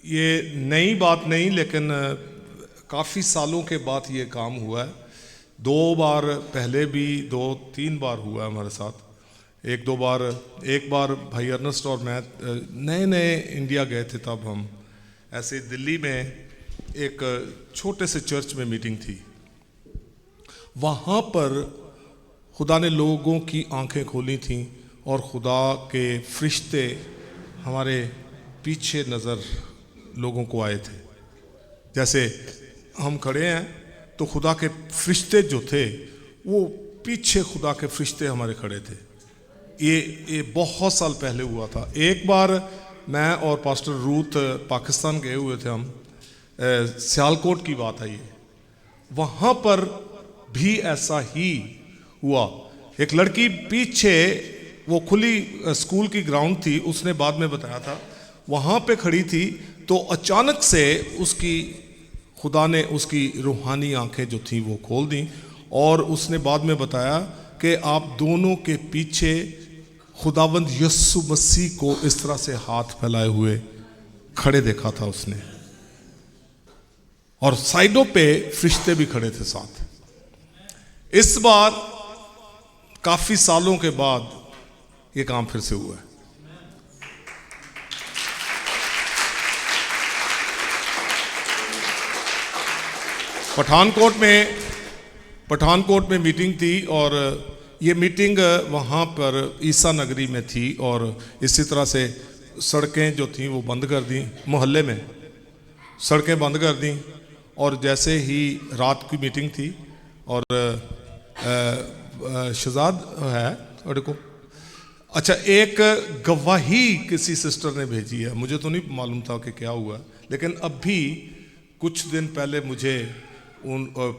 ये नई बात नहीं, लेकिन काफ़ी सालों के बाद ये काम हुआ है। 2 बार पहले भी 2-3 बार हुआ है हमारे साथ। एक बार भाई अर्नेस्ट और मैं नए नए इंडिया गए थे, तब हम ऐसे दिल्ली में एक छोटे से चर्च में मीटिंग थी। वहाँ पर खुदा ने लोगों की आंखें खोली थीं और खुदा के फरिश्ते हमारे पीछे नज़र लोगों को आए थे। जैसे हम खड़े हैं तो खुदा के फरिश्ते जो थे वो पीछे खुदा के फरिश्ते हमारे खड़े थे। ये बहुत साल पहले हुआ था। एक बार मैं और पास्टर रूथ पाकिस्तान गए हुए थे हम, सियालकोट की बात है ये। वहाँ पर भी ऐसा ही हुआ। एक लड़की पीछे, वो खुली स्कूल की ग्राउंड थी, उसने बाद में बताया था, वहाँ पे खड़ी थी तो अचानक से खुदा ने उसकी रूहानी आंखें जो थी वो खोल दी और उसने बाद में बताया कि आप दोनों के पीछे खुदावंद यीशु मसीह को इस तरह से हाथ फैलाए हुए खड़े देखा था उसने, और साइडों पे फरिश्ते भी खड़े थे साथ। इस बार काफी सालों के बाद ये काम फिर से हुआ है। पठानकोट में मीटिंग थी और ये मीटिंग वहाँ पर ईसा नगरी में थी, और इसी तरह से सड़कें जो थी वो बंद कर दी, मोहल्ले में सड़कें बंद कर दी। और जैसे ही रात की मीटिंग थी और शहजाद है और को, अच्छा, एक गवाही किसी सिस्टर ने भेजी है, मुझे तो नहीं मालूम था कि क्या हुआ, लेकिन अभी कुछ दिन पहले मुझे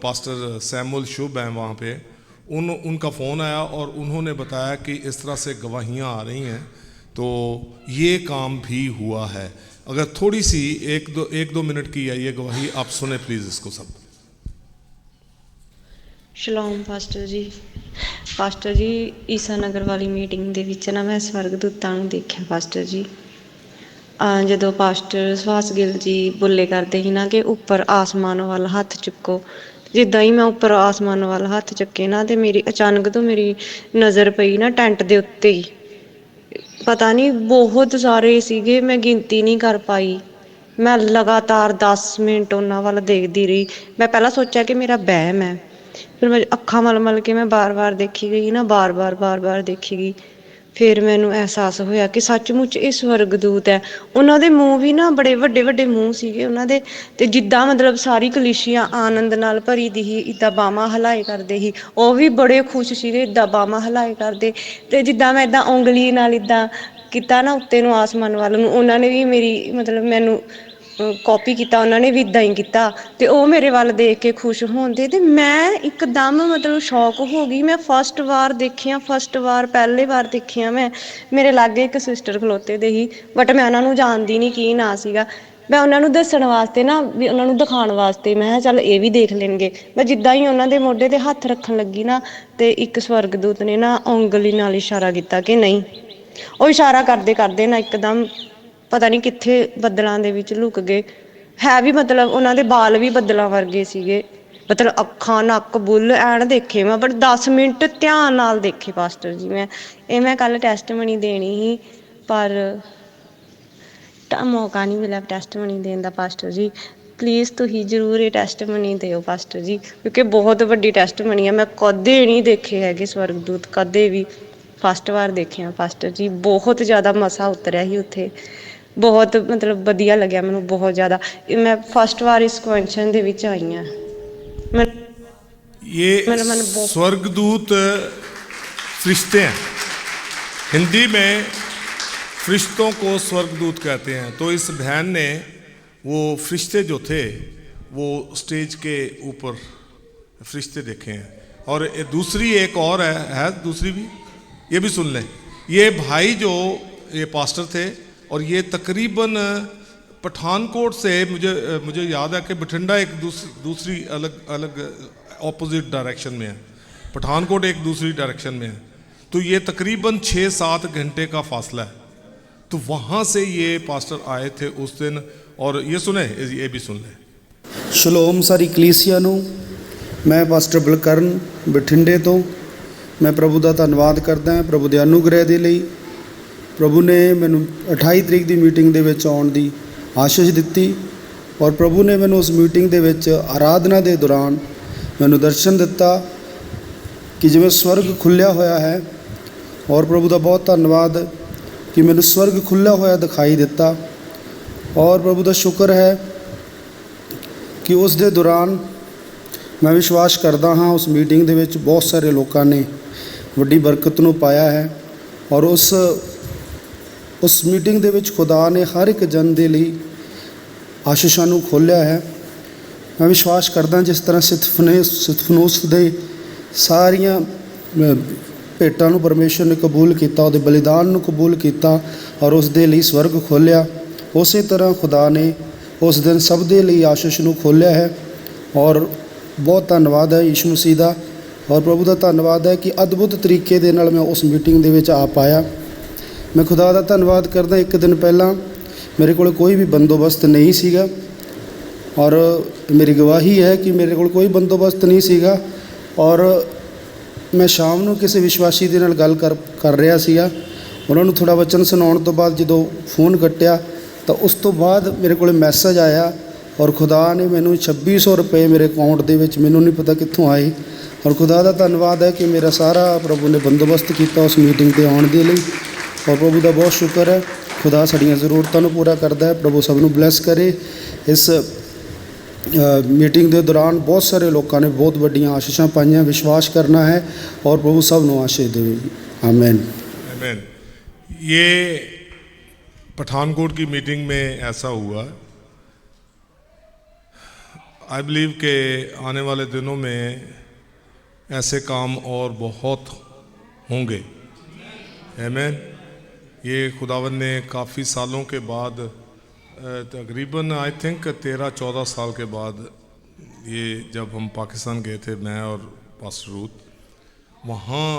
पास्टर सैमुअल शुभ हैं वहाँ पे, उनका फ़ोन आया और उन्होंने बताया कि इस तरह से गवाहियाँ आ रही हैं, तो ये काम भी हुआ है। अगर थोड़ी सी एक दो मिनट की है ये गवाही, आप सुने प्लीज़ इसको सब। ਸ਼ਲੋਮ ਪਾਸਟਰ ਜੀ ਈਸਾ ਨਗਰ ਵਾਲੀ ਮੀਟਿੰਗ ਦੇ ਵਿੱਚ ਨਾ ਮੈਂ ਸਵਰਗਦੂਤਾਂ ਨੂੰ ਦੇਖਿਆ ਪਾਸਟਰ ਜੀ। ਜਦੋਂ ਪਾਸਟਰ ਸੁਹਾਸ ਗਿੱਲ ਜੀ ਬੋਲੇ ਕਰਦੇ ਸੀ ਨਾ ਕਿ ਉੱਪਰ ਆਸਮਾਨ ਵੱਲ ਹੱਥ ਚੁੱਕੋ, ਜਿੱਦਾਂ ਹੀ ਮੈਂ ਉੱਪਰ ਆਸਮਾਨ ਵੱਲ ਹੱਥ ਚੱਕੇ ਨਾ ਤੇ ਮੇਰੀ ਅਚਾਨਕ ਤੋਂ ਮੇਰੀ ਨਜ਼ਰ ਪਈ ਨਾ ਟੈਂਟ ਦੇ ਉੱਤੇ ਹੀ। ਪਤਾ ਨਹੀਂ ਬਹੁਤ ਸਾਰੇ ਸੀਗੇ, ਮੈਂ ਗਿਣਤੀ ਨਹੀਂ ਕਰ ਪਾਈ। ਮੈਂ ਲਗਾਤਾਰ 10 ਮਿੰਟ ਉਹਨਾਂ ਵੱਲ ਦੇਖਦੀ ਰਹੀ। ਮੈਂ ਪਹਿਲਾਂ ਸੋਚਿਆ ਕਿ ਮੇਰਾ ਵਹਿਮ ਹੈ, ਫਿਰ ਮੈਂ ਅੱਖਾਂ ਮਲ ਕੇ ਮੈਂ ਬਾਰ-ਬਾਰ ਦੇਖੀ ਗਈ ਨਾ, ਬਾਰ-ਬਾਰ ਦੇਖੀ ਗਈ। ਫਿਰ ਮੈਨੂੰ ਅਹਿਸਾਸ ਹੋਇਆ ਕਿ ਸੱਚਮੁੱਚ ਇਹ ਸਵਰਗਦੂਤ ਹੈ। ਉਹਨਾਂ ਦੇ ਮੂੰਹ ਵੀ ਨਾ ਬੜੇ ਵੱਡੇ ਮੂੰਹ ਸੀਗੇ ਉਹਨਾਂ ਦੇ, ਤੇ ਜਿੱਦਾਂ ਮਤਲਬ ਸਾਰੀ ਕਲੀਸਿਆ ਆਨੰਦ ਨਾਲ ਭਰੀ ਦੀ ਸੀ, ਇੱਦਾਂ ਬਾਹਾਂ ਹਿਲਾਏ ਕਰਦੇ ਸੀ। ਉਹ ਵੀ ਬੜੇ ਖੁਸ਼ ਸੀਗੇ, ਇੱਦਾਂ ਬਾਹਾਂ ਹਿਲਾਏ ਕਰਦੇ। ਤੇ ਜਿੱਦਾਂ ਮੈਂ ਇੱਦਾਂ ਉਂਗਲੀ ਨਾਲ ਇੱਦਾਂ ਕੀਤਾ ਨਾ ਉੱਤੇ ਨੂੰ ਆਸਮਾਨ ਵੱਲ ਨੂੰ, ਉਹਨਾਂ ਨੇ ਵੀ ਮੇਰੀ ਮਤਲਬ ਮੈਨੂੰ ਕਾਪੀ ਕੀਤਾ, ਉਹਨਾਂ ਨੇ ਵੀ ਇੱਦਾਂ ਹੀ ਕੀਤਾ। ਤੇ ਉਹ ਮੇਰੇ ਵੱਲ ਦੇਖ ਕੇ ਖੁਸ਼ ਹੁੰਦੇ ਤੇ ਮੈਂ ਇੱਕਦਮ ਮਤਲਬ ਸ਼ੌਕ ਹੋ ਗਈ। ਮੈਂ ਫਸਟ ਵਾਰ ਪਹਿਲੇ ਵਾਰ ਦੇਖਿਆ। ਮੈਂ ਮੇਰੇ ਲਾਗੇ ਇੱਕ ਸਿਸਟਰ ਖਲੋਤੇ ਦੇ ਸੀ, ਬਟ ਮੈਂ ਉਹਨਾਂ ਨੂੰ ਜਾਣਦੀ ਨਹੀਂ, ਕੀ ਨਾਂ ਸੀਗਾ। ਮੈਂ ਉਹਨਾਂ ਨੂੰ ਦੱਸਣ ਵਾਸਤੇ ਨਾ, ਵੀ ਉਹਨਾਂ ਨੂੰ ਦਿਖਾਉਣ ਵਾਸਤੇ ਮੈਂ ਕਿਹਾ ਚੱਲ ਇਹ ਵੀ ਦੇਖ ਲੈਣਗੇ। ਮੈਂ ਜਿੱਦਾਂ ਹੀ ਉਹਨਾਂ ਦੇ ਮੋਢੇ ਤੇ ਹੱਥ ਰੱਖਣ ਲੱਗੀ ਨਾ, ਤੇ ਇੱਕ ਸਵਰਗਦੂਤ ਨੇ ਨਾ ਉਂਗਲੀ ਨਾਲ ਇਸ਼ਾਰਾ ਕੀਤਾ ਕਿ ਨਹੀਂ। ਉਹ ਇਸ਼ਾਰਾ ਕਰਦੇ ਨਾ ਇੱਕਦਮ ਪਤਾ ਨਹੀਂ ਕਿੱਥੇ ਬੱਦਲਾਂ ਦੇ ਵਿੱਚ ਲੁਕ ਗਏ। ਹੈ ਵੀ ਮਤਲਬ ਉਹਨਾਂ ਦੇ ਬਾਲ ਵੀ ਬੱਦਲਾਂ ਵਰਗੇ ਸੀਗੇ, ਮਤਲਬ ਅੱਖਾਂ, ਨੱਕ, ਬੁੱਲ ਐਨ ਦੇਖੇ ਮੈਂ, ਬਟ 10 ਮਿੰਟ ਧਿਆਨ ਨਾਲ ਦੇਖੇ ਪਾਸਟਰ ਜੀ। ਮੈਂ ਕੱਲ ਟੈਸਟਮਨੀ ਦੇਣੀ ਸੀ, ਪਰ ਮੌਕਾ ਨਹੀਂ ਮਿਲਿਆ ਟੈਸਟਮਨੀ ਦੇਣ ਦਾ ਪਾਸਟਰ ਜੀ। ਪਲੀਜ਼ ਤੁਸੀਂ ਜ਼ਰੂਰ ਇਹ ਟੈਸਟਮਨੀ ਦਿਓ ਪਾਸਟਰ ਜੀ, ਕਿਉਂਕਿ ਬਹੁਤ ਵੱਡੀ ਟੈਸਟਮਨੀ ਆ। ਮੈਂ ਕਦੇ ਨਹੀਂ ਦੇਖੇ ਹੈਗੇ ਸਵਰਗਦੂਤ, ਕਦੇ ਵੀ। ਫਸਟ ਵਾਰ ਦੇਖਿਆ ਪਾਸਟਰ ਜੀ। ਬਹੁਤ ਜ਼ਿਆਦਾ ਮਸਾ ਉਤਰਿਆ ਸੀ ਉੱਥੇ, ਬਹੁਤ ਮਤਲਬ ਵਧੀਆ ਲੱਗਿਆ ਮੈਨੂੰ, ਬਹੁਤ ਜ਼ਿਆਦਾ। ਮੈਂ ਫਸਟ ਵਾਰ ਇਸ ਕਨਵੈਂਸ਼ਨ ਦੇ ਵਿੱਚ ਆਈ ਹਾਂ। ये स्वर्गदूत फरिश्ते हैं, हिंदी में फरिश्तों को स्वर्गदूत कहते हैं। तो इस बहन ने वो फरिश्ते जो थे वो स्टेज के ऊपर फरिश्ते देखे हैं। और दूसरी एक और है दूसरी भी, ये भी सुन लें। ये भाई जो ये पास्टर थे, और ये तकरीबन पठानकोट से मुझे याद है कि बठिंडा एक दूसरी अलग ऑपोजिट डायरेक्शन में है, पठानकोट एक दूसरी डायरेक्शन में है। तो ये तकरीबन 6-7 घंटे का फासला है। तो वहाँ से ये पास्टर आए थे उस दिन, और ये सुने, ये भी सुन लें। ਸ਼ਲੋਮ ਸਾਰੀ ਕਲੀਸਿਆ ਨੂੰ। ਮੈਂ ਪਾਸਟਰ ਬਲਕਰਨ ਬਠਿੰਡੇ ਤੋਂ। ਮੈਂ ਪ੍ਰਭੂ ਦਾ ਧੰਨਵਾਦ ਕਰਦਾ ਹਾਂ ਪ੍ਰਭੂ ਦੇ ਅਨੁਗ੍ਰਹਿ ਦੇ ਲਈ। ਪ੍ਰਭੂ ਨੇ ਮੈਨੂੰ 28 ਤਰੀਕ ਦੀ ਮੀਟਿੰਗ ਦੇ ਵਿੱਚ ਆਉਣ ਦੀ ਆਸ਼ੀਸ਼ ਦਿੱਤੀ ਔਰ ਪ੍ਰਭੂ ਨੇ ਮੈਨੂੰ ਉਸ ਮੀਟਿੰਗ ਦੇ ਵਿੱਚ ਆਰਾਧਨਾ ਦੇ ਦੌਰਾਨ ਮੈਨੂੰ ਦਰਸ਼ਨ ਦਿੱਤਾ ਕਿ ਜਿਵੇਂ ਸਵਰਗ ਖੁੱਲ੍ਹਿਆ ਹੋਇਆ ਹੈ। ਔਰ ਪ੍ਰਭੂ ਦਾ ਬਹੁਤ ਧੰਨਵਾਦ ਕਿ ਮੈਨੂੰ ਸਵਰਗ ਖੁੱਲ੍ਹਿਆ ਹੋਇਆ ਦਿਖਾਈ ਦਿੱਤਾ। ਔਰ ਪ੍ਰਭੂ ਦਾ ਸ਼ੁਕਰ ਹੈ ਕਿ ਉਸ ਦੇ ਦੌਰਾਨ ਮੈਂ ਵਿਸ਼ਵਾਸ ਕਰਦਾ ਹਾਂ ਉਸ ਮੀਟਿੰਗ ਦੇ ਵਿੱਚ ਬਹੁਤ ਸਾਰੇ ਲੋਕਾਂ ਨੇ ਵੱਡੀ ਬਰਕਤ ਨੂੰ ਪਾਇਆ ਹੈ ਔਰ ਉਸ ਮੀਟਿੰਗ ਦੇ ਵਿੱਚ ਖੁਦਾ ਨੇ ਹਰ ਇੱਕ ਜਨ ਦੇ ਲਈ ਆਸ਼ੀਸ਼ਾਂ ਨੂੰ ਖੋਲ੍ਹਿਆ ਹੈ। ਮੈਂ ਵਿਸ਼ਵਾਸ ਕਰਦਾ ਜਿਸ ਤਰ੍ਹਾਂ ਸਤਫਨੂਸ ਦੇ ਸਾਰੀਆਂ ਭੇਟਾਂ ਨੂੰ ਪਰਮੇਸ਼ਰ ਨੇ ਕਬੂਲ ਕੀਤਾ, ਉਹਦੇ ਬਲੀਦਾਨ ਨੂੰ ਕਬੂਲ ਕੀਤਾ ਔਰ ਉਸ ਦੇ ਲਈ ਸਵਰਗ ਖੋਲ੍ਹਿਆ, ਉਸੇ ਤਰ੍ਹਾਂ ਖੁਦਾ ਨੇ ਉਸ ਦਿਨ ਸਭ ਦੇ ਲਈ ਆਸ਼ੀਸ਼ ਨੂੰ ਖੋਲ੍ਹਿਆ ਹੈ। ਔਰ ਬਹੁਤ ਧੰਨਵਾਦ ਹੈ ਯਿਸੂ ਮਸੀਹ ਦਾ ਔਰ ਪ੍ਰਭੂ ਦਾ ਧੰਨਵਾਦ ਹੈ ਕਿ ਅਦਭੁਤ ਤਰੀਕੇ ਦੇ ਨਾਲ ਮੈਂ ਉਸ ਮੀਟਿੰਗ ਦੇ ਵਿੱਚ ਆ ਪਾਇਆ। ਮੈਂ ਖੁਦਾ ਦਾ ਧੰਨਵਾਦ ਕਰਦਾ। ਇੱਕ ਦਿਨ ਪਹਿਲਾਂ ਮੇਰੇ ਕੋਲ ਕੋਈ ਵੀ ਬੰਦੋਬਸਤ ਨਹੀਂ ਸੀਗਾ ਔਰ ਮੇਰੀ ਗਵਾਹੀ ਹੈ ਕਿ ਮੇਰੇ ਕੋਲ ਕੋਈ ਬੰਦੋਬਸਤ ਨਹੀਂ ਸੀਗਾ ਔਰ ਮੈਂ ਸ਼ਾਮ ਨੂੰ ਕਿਸੇ ਵਿਸ਼ਵਾਸੀ ਦੇ ਨਾਲ ਗੱਲ ਕਰ ਰਿਹਾ ਸੀਗਾ। ਉਹਨਾਂ ਨੂੰ ਥੋੜ੍ਹਾ ਵਚਨ ਸੁਣਾਉਣ ਤੋਂ ਬਾਅਦ ਜਦੋਂ ਫੋਨ ਕੱਟਿਆ ਤਾਂ ਉਸ ਤੋਂ ਬਾਅਦ ਮੇਰੇ ਕੋਲ ਮੈਸੇਜ ਆਇਆ ਔਰ ਖੁਦਾ ਨੇ ਮੈਨੂੰ 2600 ਰੁਪਏ ਮੇਰੇ ਅਕਾਊਂਟ ਦੇ ਵਿੱਚ, ਮੈਨੂੰ ਨਹੀਂ ਪਤਾ ਕਿੱਥੋਂ ਆਏ। ਔਰ ਖੁਦਾ ਦਾ ਧੰਨਵਾਦ ਹੈ ਕਿ ਮੇਰਾ ਸਾਰਾ ਪ੍ਰਭੂ ਨੇ ਬੰਦੋਬਸਤ ਕੀਤਾ ਉਸ ਮੀਟਿੰਗ 'ਤੇ ਆਉਣ ਦੇ ਲਈ ਔਰ ਪ੍ਰਭੂ ਦਾ ਬਹੁਤ ਸ਼ੁਕਰ ਹੈ। ਖੁਦਾ ਸਾਡੀਆਂ ਜ਼ਰੂਰਤਾਂ ਨੂੰ ਪੂਰਾ ਕਰਦਾ ਹੈ। ਪ੍ਰਭੂ ਸਭ ਨੂੰ ਬਲੈਸ ਕਰੇ। ਇਸ ਮੀਟਿੰਗ ਦੇ ਦੌਰਾਨ ਬਹੁਤ ਸਾਰੇ ਲੋਕਾਂ ਨੇ ਬਹੁਤ ਵੱਡੀਆਂ ਆਸ਼ੀਸ਼ਾਂ ਪਾਈਆਂ। ਵਿਸ਼ਵਾਸ ਕਰਨਾ ਹੈ ਔਰ ਪ੍ਰਭੂ ਸਭ ਨੂੰ ਆਸ਼ੀष ਦੇਵੇਗੀ। आमेन। आमेन। ये पठानकोट की मीटिंग में ऐसा हुआ। आई बिलीव के आने वाले दिनों में ऐसे काम और बहुत होंगे। आमेन। ये खुदावन ने काफ़ी सालों के बाद, तकरीबन आई थिंक 13-14 साल के बाद, ये जब हम पाकिस्तान गए थे, मैं और पास्टर रूथ, वहाँ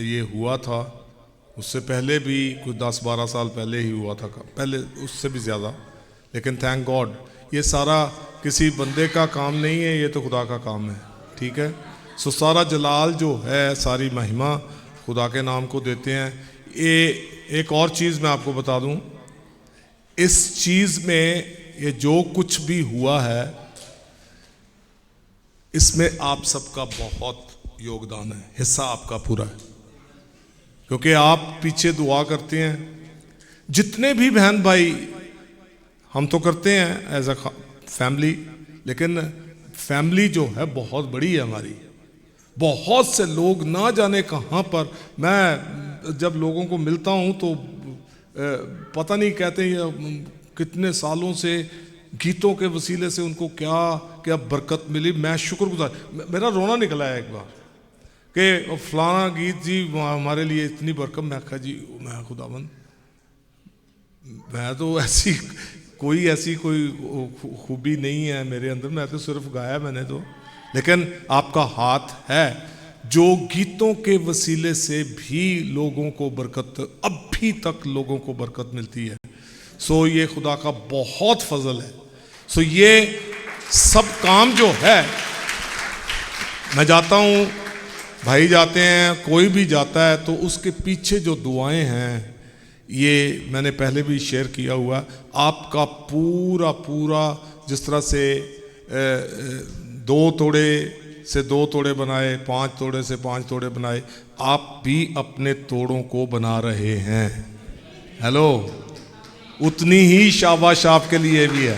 ये हुआ था। उससे पहले भी कुछ 10-12 साल पहले ही हुआ था, पहले उससे भी ज़्यादा। लेकिन थैंक गॉड ये सारा किसी बंदे का काम नहीं है, ये तो खुदा का काम है। ठीक है। सो सारा जलाल जो है, सारी महिमा खुदा के नाम को देते हैं। ये एक और चीज़ मैं आपको बता दूं, इस चीज़ में ये जो कुछ भी हुआ है इसमें आप सबका बहुत योगदान है, हिस्सा आपका पूरा है, क्योंकि आप पीछे दुआ करते हैं। जितने भी बहन भाई हम तो करते हैं एज अ फैमिली, लेकिन फैमिली जो है बहुत बड़ी है हमारी। बहुत से लोग ना जाने कहाँ पर, मैं जब लोगों को मिलता हूँ तो पता नहीं कहते कितने सालों से गीतों के वसीले से उनको क्या क्या बरकत मिली। मैं शुक्रगुजार, मेरा रोना निकला है एक बार कि फलाना गीत जी हमारे लिए इतनी बरकत। मैं कहा जी, मैं खुदावन, मैं तो ऐसी कोई खूबी नहीं है मेरे अंदर, मैं तो सिर्फ गाया मैंने तो, लेकिन आपका हाथ है जो गीतों के वसीले से भी लोगों को बरकत, अभी तक लोगों को बरकत मिलती है। सो ये खुदा का बहुत फजल है। सो ये सब काम जो है, मैं जाता हूँ, भाई जाते हैं, कोई भी जाता है, तो उसके पीछे जो दुआएं हैं, ये मैंने पहले भी शेयर किया हुआ। आपका पूरा पूरा जिस तरह से 2 तोड़े से 2 तोड़े बनाए, 5 तोड़े से 5 तोड़े बनाए, आप भी अपने तोड़ों को बना रहे हैं। हेलो, उतनी ही शाबाश आपके लिए भी है।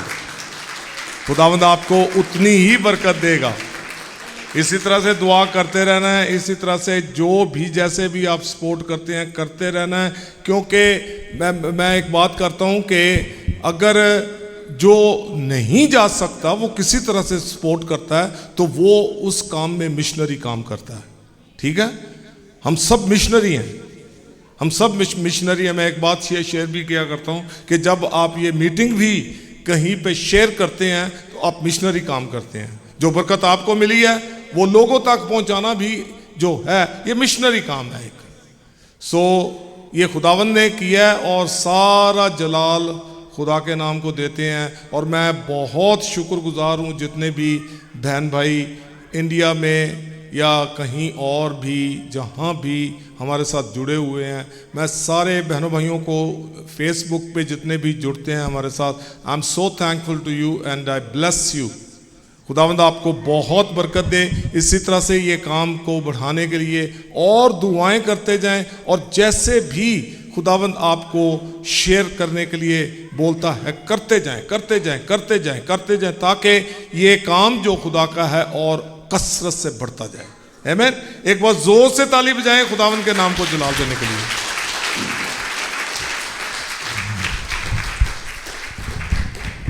खुदावंद आपको उतनी ही बरकत देगा। इसी तरह से दुआ करते रहना है, इसी तरह से जो भी जैसे भी आप सपोर्ट करते हैं करते रहना है। क्योंकि मैं एक बात करता हूँ कि अगर जो नहीं जा सकता वो किसी तरह से सपोर्ट करता है तो वो उस काम में मिशनरी काम करता है। ठीक है, हम सब मिशनरी हैं, हम सब मिशनरी हैं। मैं एक बात शेयर भी किया करता हूँ कि जब आप ये मीटिंग भी कहीं पे शेयर करते हैं तो आप मिशनरी काम करते हैं। जो बरकत आपको मिली है वो लोगों तक पहुँचाना भी जो है ये मिशनरी काम है एक। सो ये खुदावंद ने किया है और सारा जलाल खुदा के नाम को देते हैं। और मैं बहुत शुक्रगुजार हूँ जितने भी बहन भाई इंडिया में या कहीं और भी जहाँ भी हमारे साथ जुड़े हुए हैं। मैं सारे बहनों भाइयों को फेसबुक पे जितने भी जुड़ते हैं हमारे साथ, I am so thankful to you and I bless you. खुदावंद आपको बहुत बरकत दे। इसी तरह से ये काम को बढ़ाने के लिए और दुआएं करते जाएं, और जैसे भी खुदावंद आपको शेयर करने के लिए बोलता है करते जाएं, करते जाएं, करते जाएं, करते जाएं, ताकि ये काम जो खुदा का है और कसरत से बढ़ता जाए। आमीन। एक बार जोर से ताली बजाएं खुदावंद के नाम को जलाल देने के लिए।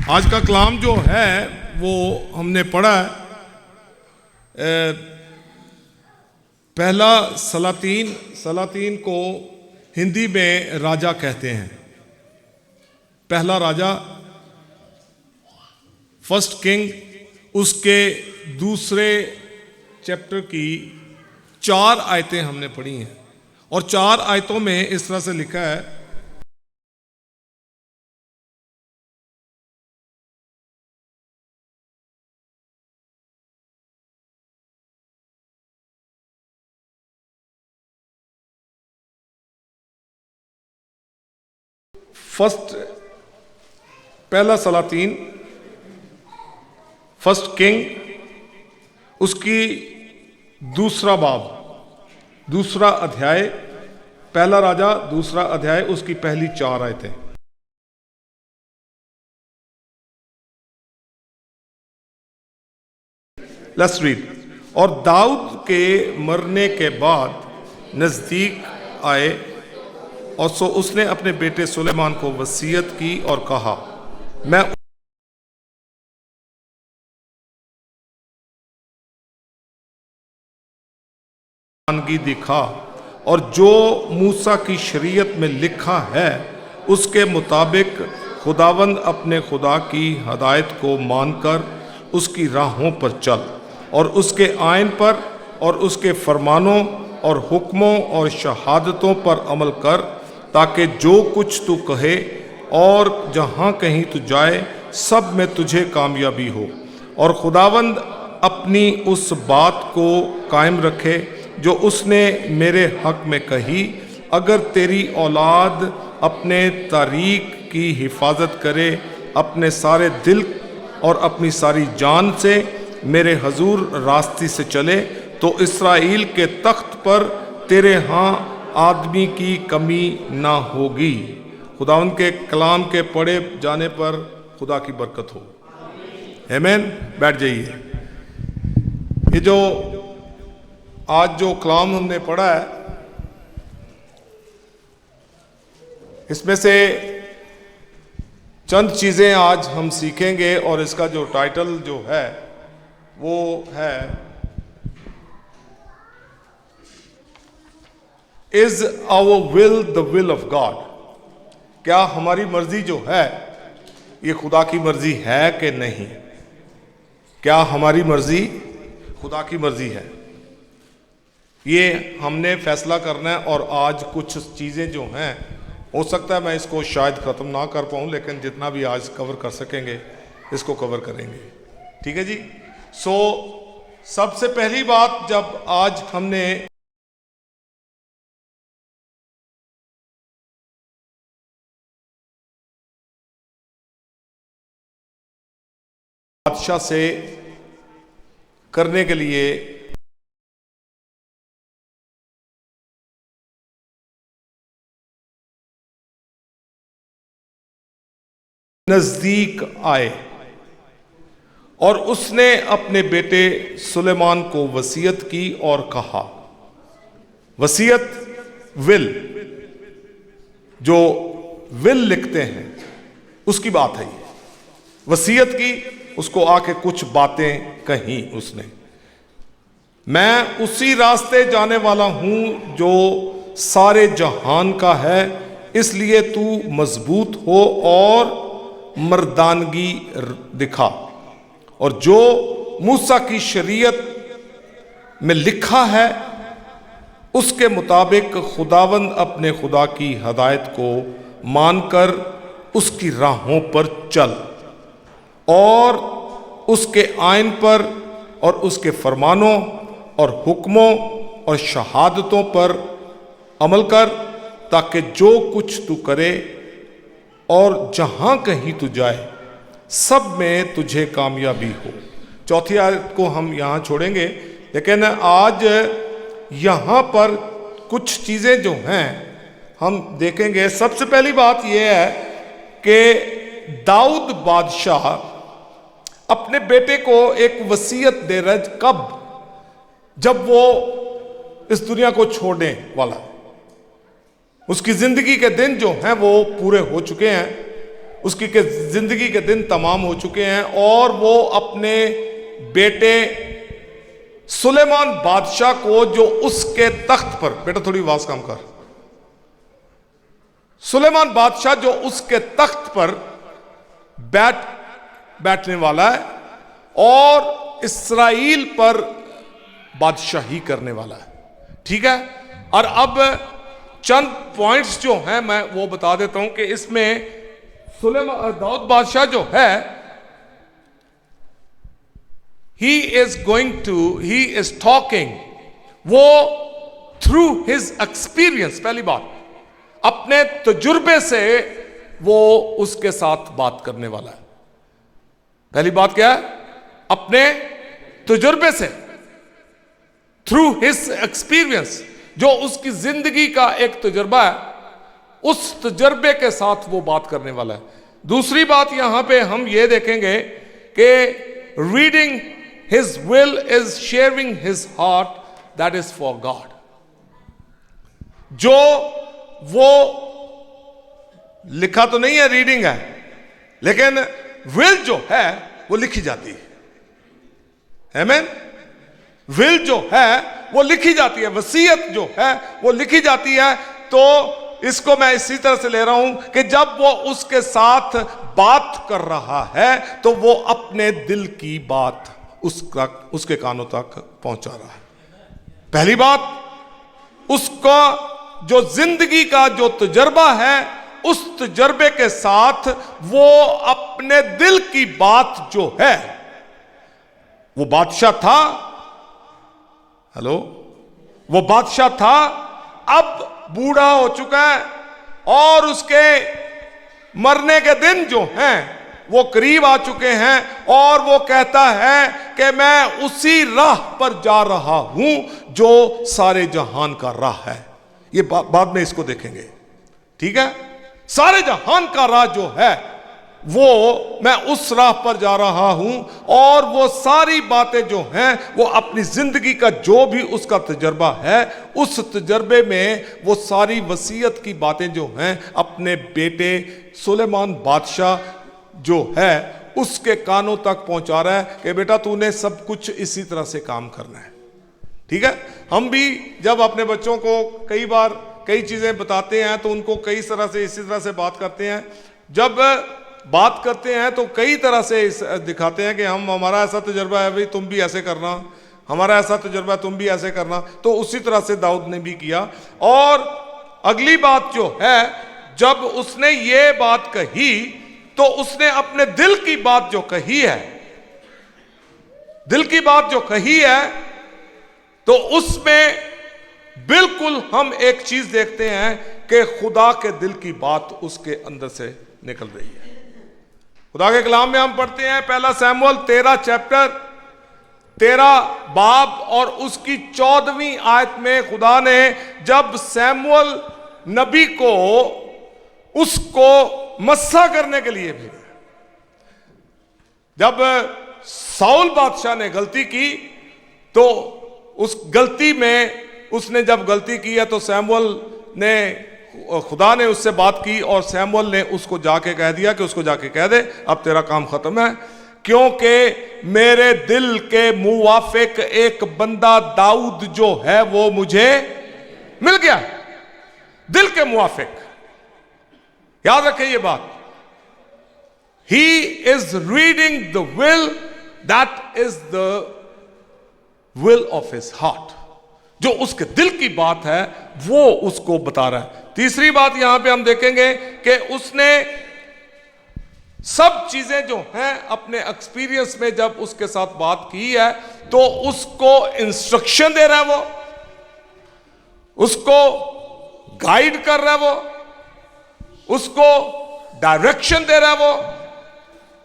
आज का कलाम जो है वो हमने पढ़ा है पहला सलातीन को हिंदी में राजा कहते हैं। पहला राजा, फर्स्ट किंग, उसके दूसरे चैप्टर की 4 आयतें हमने पढ़ी हैं, और 4 आयतों में इस तरह से लिखा है, पहला सलातीन, फर्स्ट किंग, उसकी दूसरा बाब, दूसरा अध्याय, पहला राजा दूसरा अध्याय, उसकी पहली 4 आयतें। Let's read. और दाऊद के मरने के बाद नजदीक आए, और सो उसने अपने बेटे सुलेमान को वसीयत की और कहा, मैं दिखा, और जो मूसा की शरीयत में लिखा है उसके मुताबिक खुदावंद अपने खुदा की हदायत को मानकर उसकी राहों पर चल, और उसके आयन पर और उसके फरमानों और हुक्मों और शहादतों पर अमल कर, ताकि जो कुछ तू कहे और जहाँ कहीं तू जाए सब में तुझे कामयाबी हो। और खुदावंद अपनी उस बात को कायम रखे जो उसने मेरे हक में कही, अगर तेरी औलाद अपने तारीख की हिफाजत करे, अपने सारे दिल और अपनी सारी जान से मेरे हजूर रास्ते से चले, तो इस्राएल के तख्त पर तेरे यहाँ आदमी की कमी ना होगी। खुदावंद के कलाम के पढ़े जाने पर खुदा की बरकत हो। आमीन। बैठ जाइए। ये जो आज जो कलाम हमने पढ़ा है, इसमें से चंद चीज़ें आज हम सीखेंगे, और इसका जो टाइटल जो है वो है is our will the will of God. क्या हमारी मर्जी जो है ये खुदा की मर्जी है कि नहीं? क्या हमारी मर्जी खुदा की मर्जी है? ये हमने फैसला करना है। और आज कुछ चीज़ें जो हैं, हो सकता है मैं इसको शायद ख़त्म ना कर पाऊँ, लेकिन जितना भी आज कवर कर सकेंगे इसको कवर करेंगे। ठीक है जी। सो सबसे पहली बात, जब आज हमने बादशाह से करने के लिए नजदीक आए, और उसने अपने बेटे सुलेमान को वसीयत की और कहा। वसीयत, विल, जो विल लिखते हैं उसकी बात है ये। वसीयत की, उसको आके कुछ बातें कही उसने। मैं उसी रास्ते जाने वाला हूं जो सारे जहान का है, इसलिए तू मजबूत हो और मर्दानगी दिखा, और जो मूसा की शरीयत में लिखा है उसके मुताबिक खुदावंद अपने खुदा की हदायत को मानकर उसकी राहों पर चल और उसके आइन पर और उसके फरमानों और हुक्मों और शहादतों पर अमल कर, ताकि जो कुछ तू करे और जहां कहीं तू जाए सब में तुझे कामयाबी हो। चौथी आयत को हम यहाँ छोड़ेंगे, लेकिन आज यहाँ पर कुछ चीज़ें जो हैं हम देखेंगे। सबसे पहली बात यह है कि दाऊद बादशाह अपने बेटे को एक वसीयत दे रहा है। कब? जब वो इस दुनिया को छोड़ने वाला है। उसकी जिंदगी के दिन जो हैं वो पूरे हो चुके हैं, उसकी के जिंदगी के दिन तमाम हो चुके हैं और वो अपने बेटे सुलेमान बादशाह को, जो उसके तख्त पर, बेटा थोड़ी आवाज कम कर, सुलेमान बादशाह जो उसके तख्त पर बैठने वाला है और इस्राएल पर बादशाही करने वाला है। ठीक है। और अब चंद पॉइंट्स जो हैं मैं वो बता देता हूं कि इसमें दाऊद बादशाह जो है, ही इज टॉकिंग, वो थ्रू हिज एक्सपीरियंस, पहली बात अपने तजुर्बे से वो उसके साथ बात करने वाला है। पहली बात क्या है? अपने तजुर्बे से, थ्रू हिज एक्सपीरियंस, जो उसकी जिंदगी का एक तजुर्बा है, उस तजुर्बे के साथ वो बात करने वाला है। दूसरी बात यहां पे हम ये देखेंगे कि reading his will is sharing his heart, that is for God. जो वो लिखा तो नहीं है, रीडिंग है, लेकिन विल जो है वो लिखी जाती है। आमीन। विल जो है वो लिखी जाती है, वसीयत जो है वो लिखी जाती है। तो इसको मैं इसी तरह से ले रहा हूं कि जब वो उसके साथ बात कर रहा है तो वो अपने दिल की बात उसके कानों तक पहुंचा रहा है। पहली बात, उसका जो जिंदगी का जो तजर्बा है, उस तजर्बे के साथ वो अपने दिल की बात जो है, वो बादशाह था, हेलो, वो बादशाह था, अब बूढ़ा हो चुका है और उसके मरने के दिन जो हैं वो करीब आ चुके हैं और वो कहता है कि मैं उसी राह पर जा रहा हूं जो सारे जहान का राह है। ये बाद में इसको देखेंगे। ठीक है। सारे जहान का राह जो है वो मैं उस राह पर जा रहा हूं और वो सारी बातें जो हैं वो अपनी जिंदगी का जो भी उसका तजर्बा है, उस तजर्बे में वो सारी वसीयत की बातें जो हैं अपने बेटे सुलेमान बादशाह जो है उसके कानों तक पहुंचा रहा है कि बेटा तूने सब कुछ इसी तरह से काम करना है। ठीक है। हम भी जब अपने बच्चों को कई बार कई चीजें बताते हैं तो उनको कई तरह से इसी तरह से बात करते हैं। जब बात करते हैं तो कई तरह से दिखाते हैं कि हमारा ऐसा तजुर्बा है, भाई तुम भी ऐसे करना, हमारा ऐसा तजुर्बा है, तुम भी ऐसे करना। तो उसी तरह से दाऊद ने भी किया। और अगली बात जो है, जब उसने ये बात कही तो उसने अपने दिल की बात जो कही है, दिल की बात जो कही है, तो उसमें बिल्कुल हम एक चीज देखते हैं कि खुदा के दिल की बात उसके अंदर से निकल रही है। खुदा के कलाम में हम पढ़ते हैं, पहला सैमुअल 13 चैप्टर 13 बाब और उसकी 14वीं आयत में खुदा ने जब सैमुअल नबी को उसको मस्सा करने के लिए भेजा, जब साउल बादशाह ने गलती की तो उस गलती में उसने जब गलती की है तो सैमुअल ने, खुदा ने उससे बात की और सैमुअल ने उसको जाके कह दिया कि उसको जाके कह दे अब तेरा काम खत्म है, क्योंकि मेरे दिल के मुवाफिक एक बंदा दाऊद जो है वो मुझे मिल गया। दिल के मुवाफिक, याद रखें ये बात। He is reading the will, that is the will of his heart. जो उसके दिल की बात है वो उसको बता रहा है। तीसरी बात यहां पे हम देखेंगे कि उसने सब चीजें जो हैं अपने एक्सपीरियंस में जब उसके साथ बात की है तो उसको इंस्ट्रक्शन दे रहा है, वो उसको गाइड कर रहा है, वो उसको डायरेक्शन दे रहा है, वो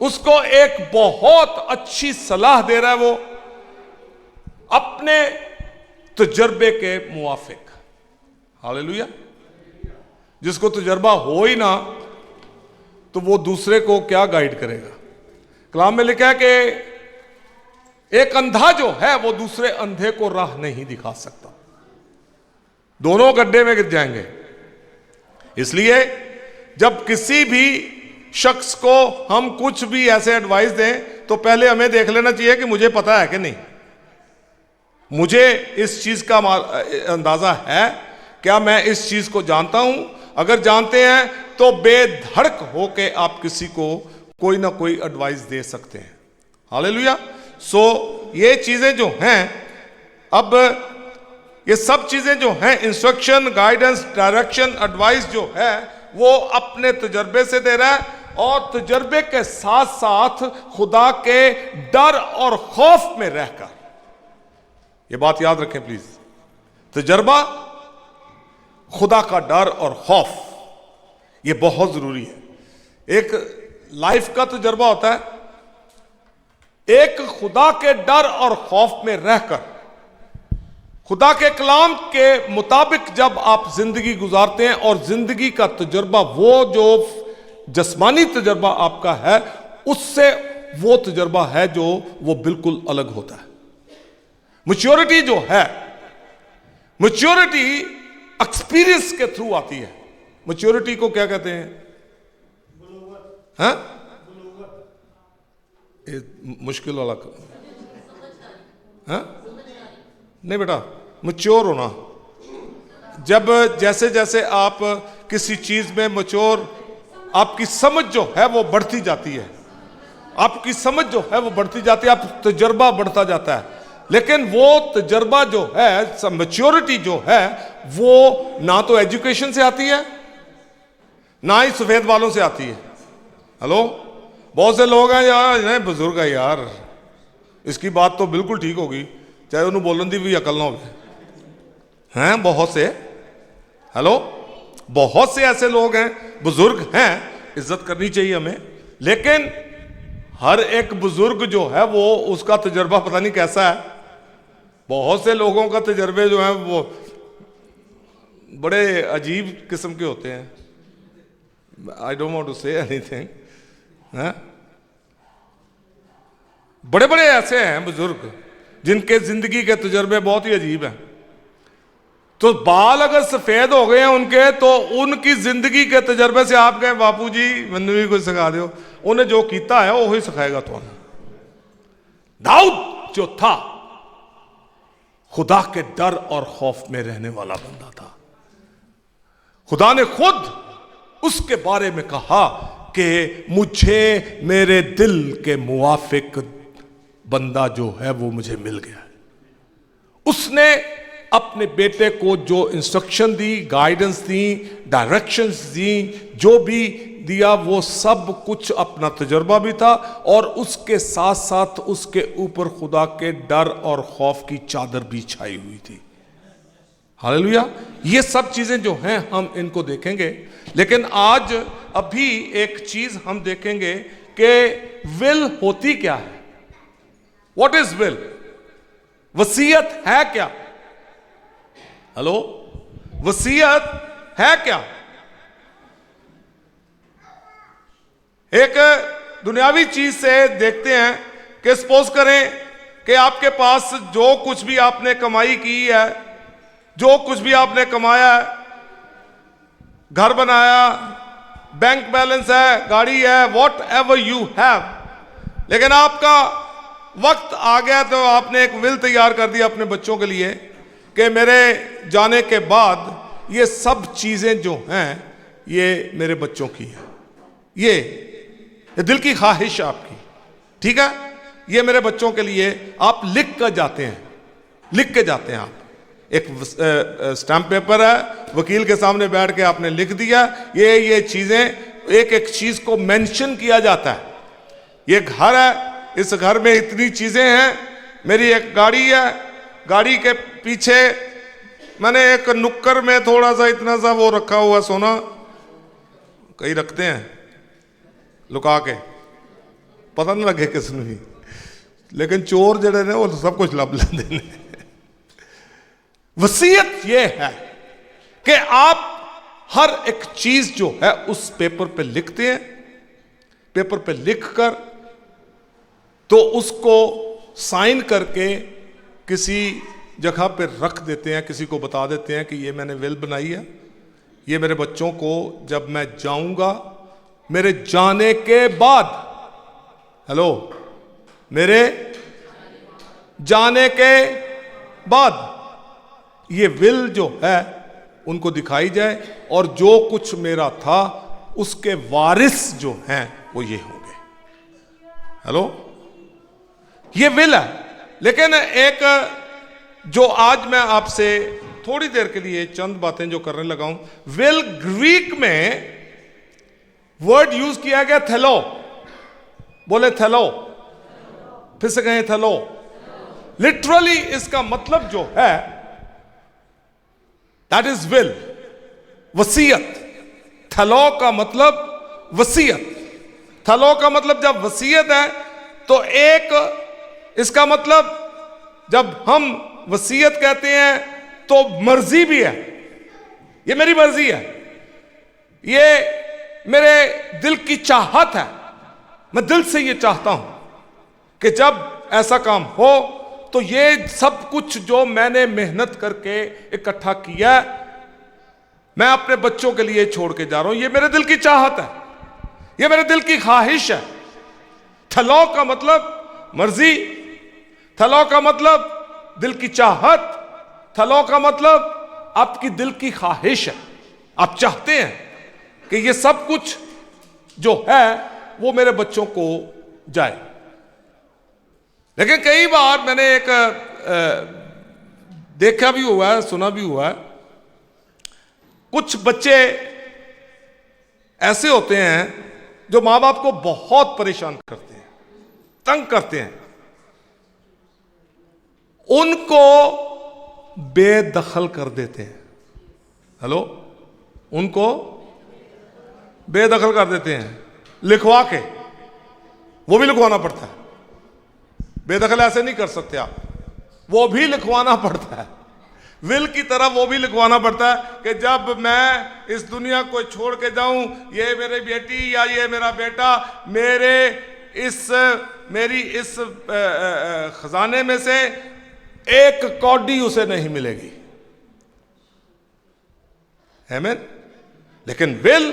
उसको एक बहुत अच्छी सलाह दे रहा है, वो अपने तजर्बे के मुवाफिक। हालेलुया। जिसको तजर्बा हो ही ना तो वो दूसरे को क्या गाइड करेगा। कलाम में लिखा है कि एक अंधा जो है वो दूसरे अंधे को राह नहीं दिखा सकता, दोनों गड्ढे में गिर जाएंगे। इसलिए जब किसी भी शख्स को हम कुछ भी ऐसे एडवाइस दें तो पहले हमें देख लेना चाहिए कि मुझे पता है कि नहीं, मुझे इस चीज का अंदाजा है, क्या मैं इस चीज को जानता हूं। अगर जानते हैं तो बेधड़क होके आप किसी को कोई ना कोई एडवाइस दे सकते हैं। हालेलुया। सो ये चीजें जो हैं, अब ये सब चीजें जो हैं, इंस्ट्रक्शन, गाइडेंस, डायरेक्शन, एडवाइस जो है वो अपने तजर्बे से दे रहा है और तजर्बे के साथ साथ खुदा के डर और खौफ में रहकर। ये बात याद रखें प्लीज, तजर्बा, खुदा का डर और खौफ, ये बहुत जरूरी है। एक लाइफ का तजर्बा होता है, एक खुदा के डर और खौफ में रहकर, खुदा के कलाम के मुताबिक जब आप जिंदगी गुजारते हैं और जिंदगी का तजर्बा, वो जो जिस्मानी तजर्बा आपका है, उससे वो तजर्बा है जो वो बिल्कुल अलग होता है। मैच्योरिटी जो है, मैच्योरिटी एक्सपीरियंस के थ्रू आती है। मैच्योरिटी को क्या कहते हैं? हाँ, मुश्किल वाला। हाँ नहीं बेटा, मैच्योर होना, जब जैसे जैसे आप किसी चीज में मैच्योर, आपकी समझ जो है वो बढ़ती जाती है, आपकी समझ जो है वो बढ़ती जाती है, आप तजर्बा बढ़ता जाता है। लेकिन वो तजर्बा जो है, मैच्योरिटी जो है, वो ना तो एजुकेशन से आती है ना ही सफेद बालों से आती है। हेलो, बहुत से लोग हैं यार, नहीं बुजुर्ग है यार, इसकी बात तो बिल्कुल ठीक होगी, चाहे उन्होंने बोलन दी भी अकल ना हो, हैं बहुत से। हेलो, बहुत से ऐसे लोग हैं, बुजुर्ग हैं, इज्जत करनी चाहिए हमें। लेकिन हर एक बुजुर्ग जो है वो, उसका तजर्बा पता नहीं कैसा है। बहुत से लोगों का तजर्बे जो है वो बड़े अजीब किस्म के होते हैं। I don't want to say anything. बड़े बड़े ऐसे हैं बुजुर्ग जिनके जिंदगी के तजर्बे बहुत ही अजीब हैं। तो बाल अगर सफेद हो गए हैं उनके, तो उनकी जिंदगी के तजर्बे से आप कहें बापू जी मैंने भी कुछ सिखा दो, उन्हें जो कीता है वही सिखाएगा। तो दाऊद जो था, खुदा के डर और खौफ में रहने वाला बंदा था। खुदा ने खुद उसके बारे में कहा कि मुझे मेरे दिल के मुवाफिक बंदा जो है वो मुझे मिल गया है। उसने अपने बेटे को जो इंस्ट्रक्शन दी, गाइडेंस दी, डायरेक्शंस दी, जो भी दिया, वो सब कुछ अपना तजर्बा भी था और उसके साथ साथ उसके ऊपर खुदा के डर और खौफ की चादर भी छाई हुई थी। हालेलुया। ये सब चीजें जो हैं हम इनको देखेंगे, लेकिन आज अभी एक चीज हम देखेंगे कि विल होती क्या है। What is will? वसीयत है क्या? हेलो, वसीयत है क्या? एक दुनियावी चीज से देखते हैं कि सपोज करें कि आपके पास जो कुछ भी आपने कमाई की है, जो कुछ भी आपने कमाया है, घर बनाया, बैंक बैलेंस है, गाड़ी है, व्हाट एवर यू हैव, लेकिन आपका वक्त आ गया तो आपने एक विल तैयार कर दिया अपने बच्चों के लिए कि मेरे जाने के बाद ये सब चीजें जो हैं ये मेरे बच्चों की है, ये दिल की ख्वाहिश आपकी, ठीक है, ये मेरे बच्चों के लिए आप लिख कर जाते हैं, लिख के जाते हैं। आप एक स्टैम्प पेपर है, वकील के सामने बैठ के आपने लिख दिया ये चीजें एक एक चीज को मेंशन किया जाता है। ये घर है, इस घर में इतनी चीजें हैं, मेरी एक गाड़ी है, गाड़ी के पीछे मैंने एक नुक्कड़ में थोड़ा सा इतना सा वो रखा हुआ सोना, कहीं रखते हैं लुका के, पता नहीं लगे किसने भी, लेकिन चोर जड़े ने वो सब कुछ लब लेते हैं। वसीयत ये है कि आप हर एक चीज जो है उस पेपर पे लिखते हैं, पेपर पे लिखकर तो उसको साइन करके किसी जगह पे रख देते हैं, किसी को बता देते हैं कि ये मैंने विल बनाई है, ये मेरे बच्चों को जब मैं जाऊंगा, मेरे जाने के बाद, हेलो, मेरे जाने के बाद ये विल जो है उनको दिखाई जाए और जो कुछ मेरा था उसके वारिस जो हैं वो ये होंगे। हेलो, ये विल है। लेकिन एक जो आज मैं आपसे थोड़ी देर के लिए चंद बातें जो करने लगा हूं, विल ग्रीक में वर्ड यूज किया गया थेलो, बोले थेलो, फिर से कहें थेलो। लिटरली इसका मतलब जो है दैट इज विल, वसीयत। थलो का मतलब वसीयत, थलो का मतलब जब वसीयत है तो एक इसका मतलब जब हम वसीयत कहते हैं तो मर्जी भी है, ये मेरी मर्जी है, ये मेरे दिल की चाहत है, मैं दिल से ये चाहता हूं कि जब ऐसा काम हो तो ये सब कुछ जो मैंने मेहनत करके इकट्ठा किया मैं अपने बच्चों के लिए छोड़ के जा रहा हूं, ये मेरे दिल की चाहत है, ये मेरे दिल की ख्वाहिश है। थलो का मतलब मर्जी, थलो का मतलब दिल की चाहत, थलो का मतलब आपकी दिल की ख्वाहिश है, आप चाहते हैं कि ये सब कुछ जो है वो मेरे बच्चों को जाए। लेकिन कई बार मैंने एक देखा भी हुआ है, सुना भी हुआ है, कुछ बच्चे ऐसे होते हैं जो मां बाप को बहुत परेशान करते हैं, तंग करते हैं, उनको बेदखल कर देते हैं। हेलो, उनको बेदखल कर देते हैं, लिखवा के, वो भी लिखवाना पड़ता है। बेदखल ऐसे नहीं कर सकते आप, वो भी लिखवाना पड़ता है, विल की तरह वो भी लिखवाना पड़ता है कि जब मैं इस दुनिया को छोड़ के जाऊं, ये मेरी बेटी या ये मेरा बेटा मेरी इस खजाने में से एक कौड़ी उसे नहीं मिलेगी। आमीन। लेकिन विल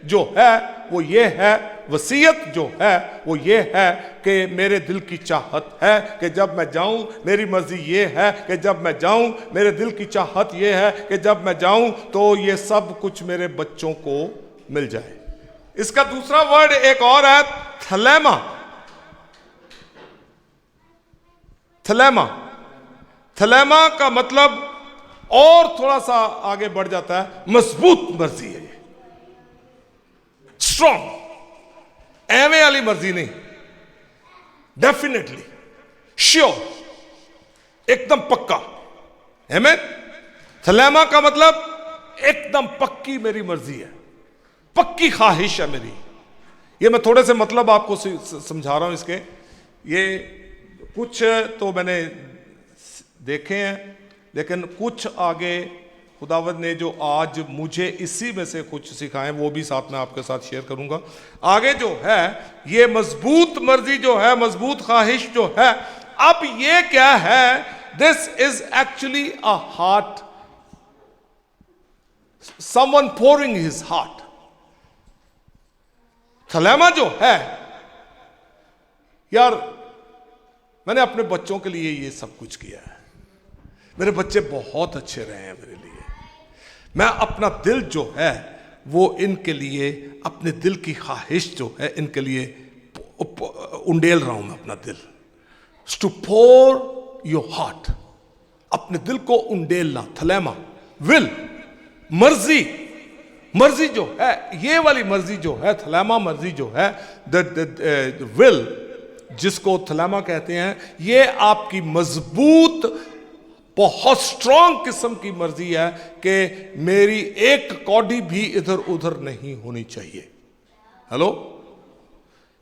जो है वो ये है, वसीयत जो है वो ये है कि मेरे दिल की चाहत है कि जब मैं जाऊं, मेरी मर्जी ये है कि जब मैं जाऊं, मेरे दिल की चाहत ये है कि जब मैं जाऊं तो ये सब कुछ मेरे बच्चों को मिल जाए। इसका दूसरा वर्ड एक और है, थलेमा। थलेमा, थलेमा का मतलब और थोड़ा सा आगे बढ़ जाता है, मजबूत मर्जी है, स्ट्रॉन्ग, एवे वाली मर्जी नहीं, डेफिनेटली, श्योर, एकदम पक्का। आमीन। थलेमा का मतलब एकदम पक्की मेरी मर्जी है, पक्की ख्वाहिश है मेरी। ये मैं थोड़े से मतलब आपको समझा रहा हूं इसके। ये कुछ तो मैंने देखे हैं, लेकिन कुछ आगे खुदावंद ने जो आज मुझे इसी में से कुछ सिखाए वो भी साथ में आपके साथ शेयर करूंगा। आगे जो है ये मजबूत मर्जी जो है, मजबूत ख्वाहिश जो है, अब ये क्या है, this is actually a heart, someone pouring his heart. Thelma जो है, यार मैंने अपने बच्चों के लिए ये सब कुछ किया है, मेरे बच्चे बहुत अच्छे रहे हैं मेरे लिए, मैं अपना दिल जो है वो इनके लिए, अपने दिल की ख्वाहिश जो है इनके लिए उंडेल रहा हूं मैं अपना दिल। टू पोर योर हार्ट, अपने दिल को उंडेलना, थलेमा, विल, मर्जी, मर्जी जो है, ये वाली मर्जी जो है, थलैमा मर्जी जो है, द विल जिसको थलैमा कहते हैं, ये आपकी मजबूत बहुत स्ट्रांग किस्म की मर्जी है कि मेरी एक कौड़ी भी इधर उधर नहीं होनी चाहिए। हेलो,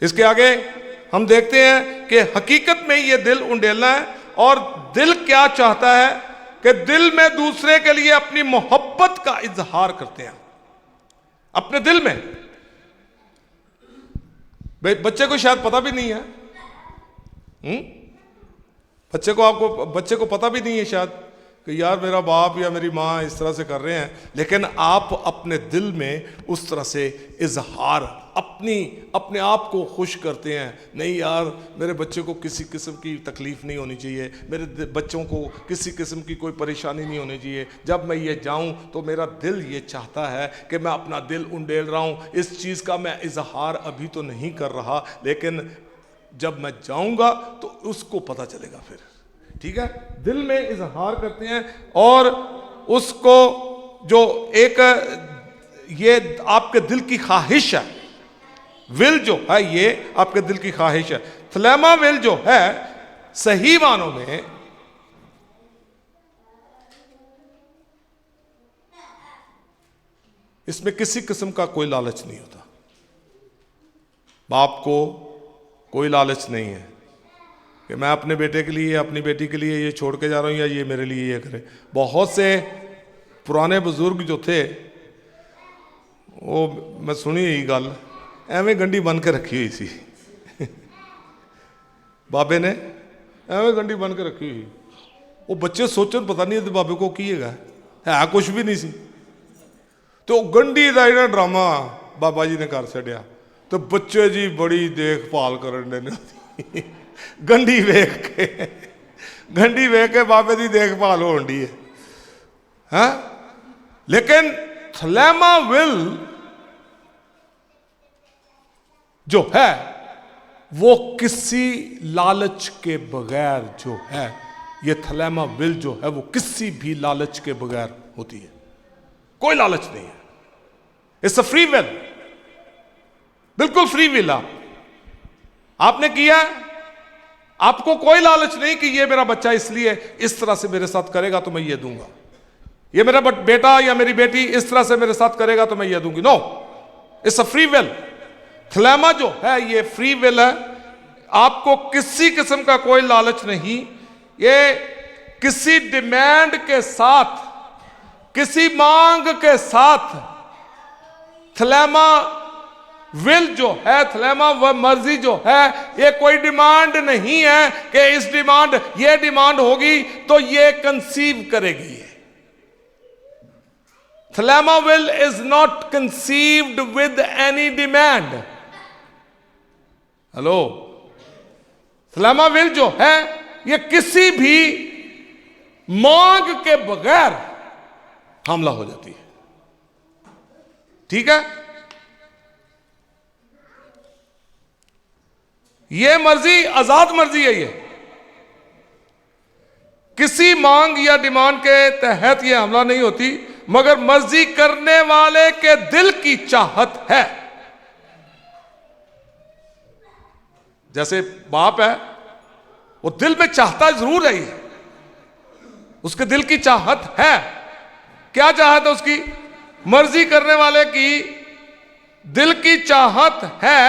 इसके आगे हम देखते हैं कि हकीकत में ये दिल उंडेलना है, और दिल क्या चाहता है कि दिल में दूसरे के लिए अपनी मोहब्बत का इजहार करते हैं अपने दिल में। बच्चे को शायद पता भी नहीं है, बच्चे को पता भी नहीं है शायद कि यार मेरा बाप या मेरी माँ इस तरह से कर रहे हैं, लेकिन आप अपने दिल में उस तरह से इजहार अपने आप को खुश करते हैं। नहीं यार, मेरे बच्चे को किसी किस्म की तकलीफ़ नहीं होनी चाहिए, मेरे बच्चों को किसी किस्म की कोई परेशानी नहीं होनी चाहिए। जब मैं ये जाऊं तो मेरा दिल ये चाहता है कि मैं अपना दिल उंडेल रहा हूं, इस चीज़ का मैं इजहार अभी तो नहीं कर रहा, लेकिन जब मैं जाऊंगा तो उसको पता चलेगा फिर। ठीक है, दिल में इजहार करते हैं, और उसको जो एक ये आपके दिल की ख्वाहिश है, विल जो है ये आपके दिल की ख्वाहिश है। थलैमा विल जो है सही मानों में इसमें किसी किस्म का कोई लालच नहीं होता। बाप को कोई लालच नहीं है कि मैं अपने बेटे के लिए, अपनी बेटी के लिए ये छोड़ के जा रहा हूं, या ये मेरे लिए ये करे। बहुत से पुराने बुजुर्ग जो थे, वो मैं सुनी यही गल, एवें गंढी बन के रखी हुई सी बाबे ने, एवें गंढी बन के रखी हुई। वो बच्चे सोचन पता नहीं बाबे को की है कुछ भी नहीं सी, तो गंढी का ਜਿਹੜਾ ड्रामा बाबा जी ने कर छड़िया, तो बच्चे जी बड़ी देखभाल करने गंढी वेख के बाबे की देखभाल होनी है। लेकिन थलैमा विल जो है वो किसी लालच के बगैर जो है, ये थलैमा विल जो है वो किसी भी लालच के बगैर होती है, कोई लालच नहीं है। इट्स अ फ्री विल, बिल्कुल फ्री विल। आपने किया, आपको कोई लालच नहीं कि ये मेरा बच्चा इसलिए इस तरह से मेरे साथ करेगा तो मैं ये दूंगा, ये मेरा बेटा या मेरी बेटी इस तरह से मेरे साथ करेगा तो मैं ये दूंगी। No, it's a free will. Thelma जो है ये फ्री विल है, आपको किसी किस्म का कोई लालच नहीं। ये किसी डिमांड के साथ, किसी मांग के साथ थलैमा विल जो है, थलैमा वह मर्जी जो है, ये कोई डिमांड नहीं है कि इस डिमांड, ये डिमांड होगी तो ये कंसीव करेगी। Thelma will is not conceived with any demand. Hello, Thelma will जो है ये किसी भी मांग के बगैर हमला हो जाती है। ठीक है, ये मर्जी आजाद मर्जी है, ये किसी मांग या डिमांड के तहत ये हमला नहीं होती, मगर मर्जी करने वाले के दिल की चाहत है। जैसे बाप है, वो दिल में चाहता जरूर है, उसके दिल की चाहत है। क्या चाहत है उसकी? मर्जी करने वाले की दिल की चाहत है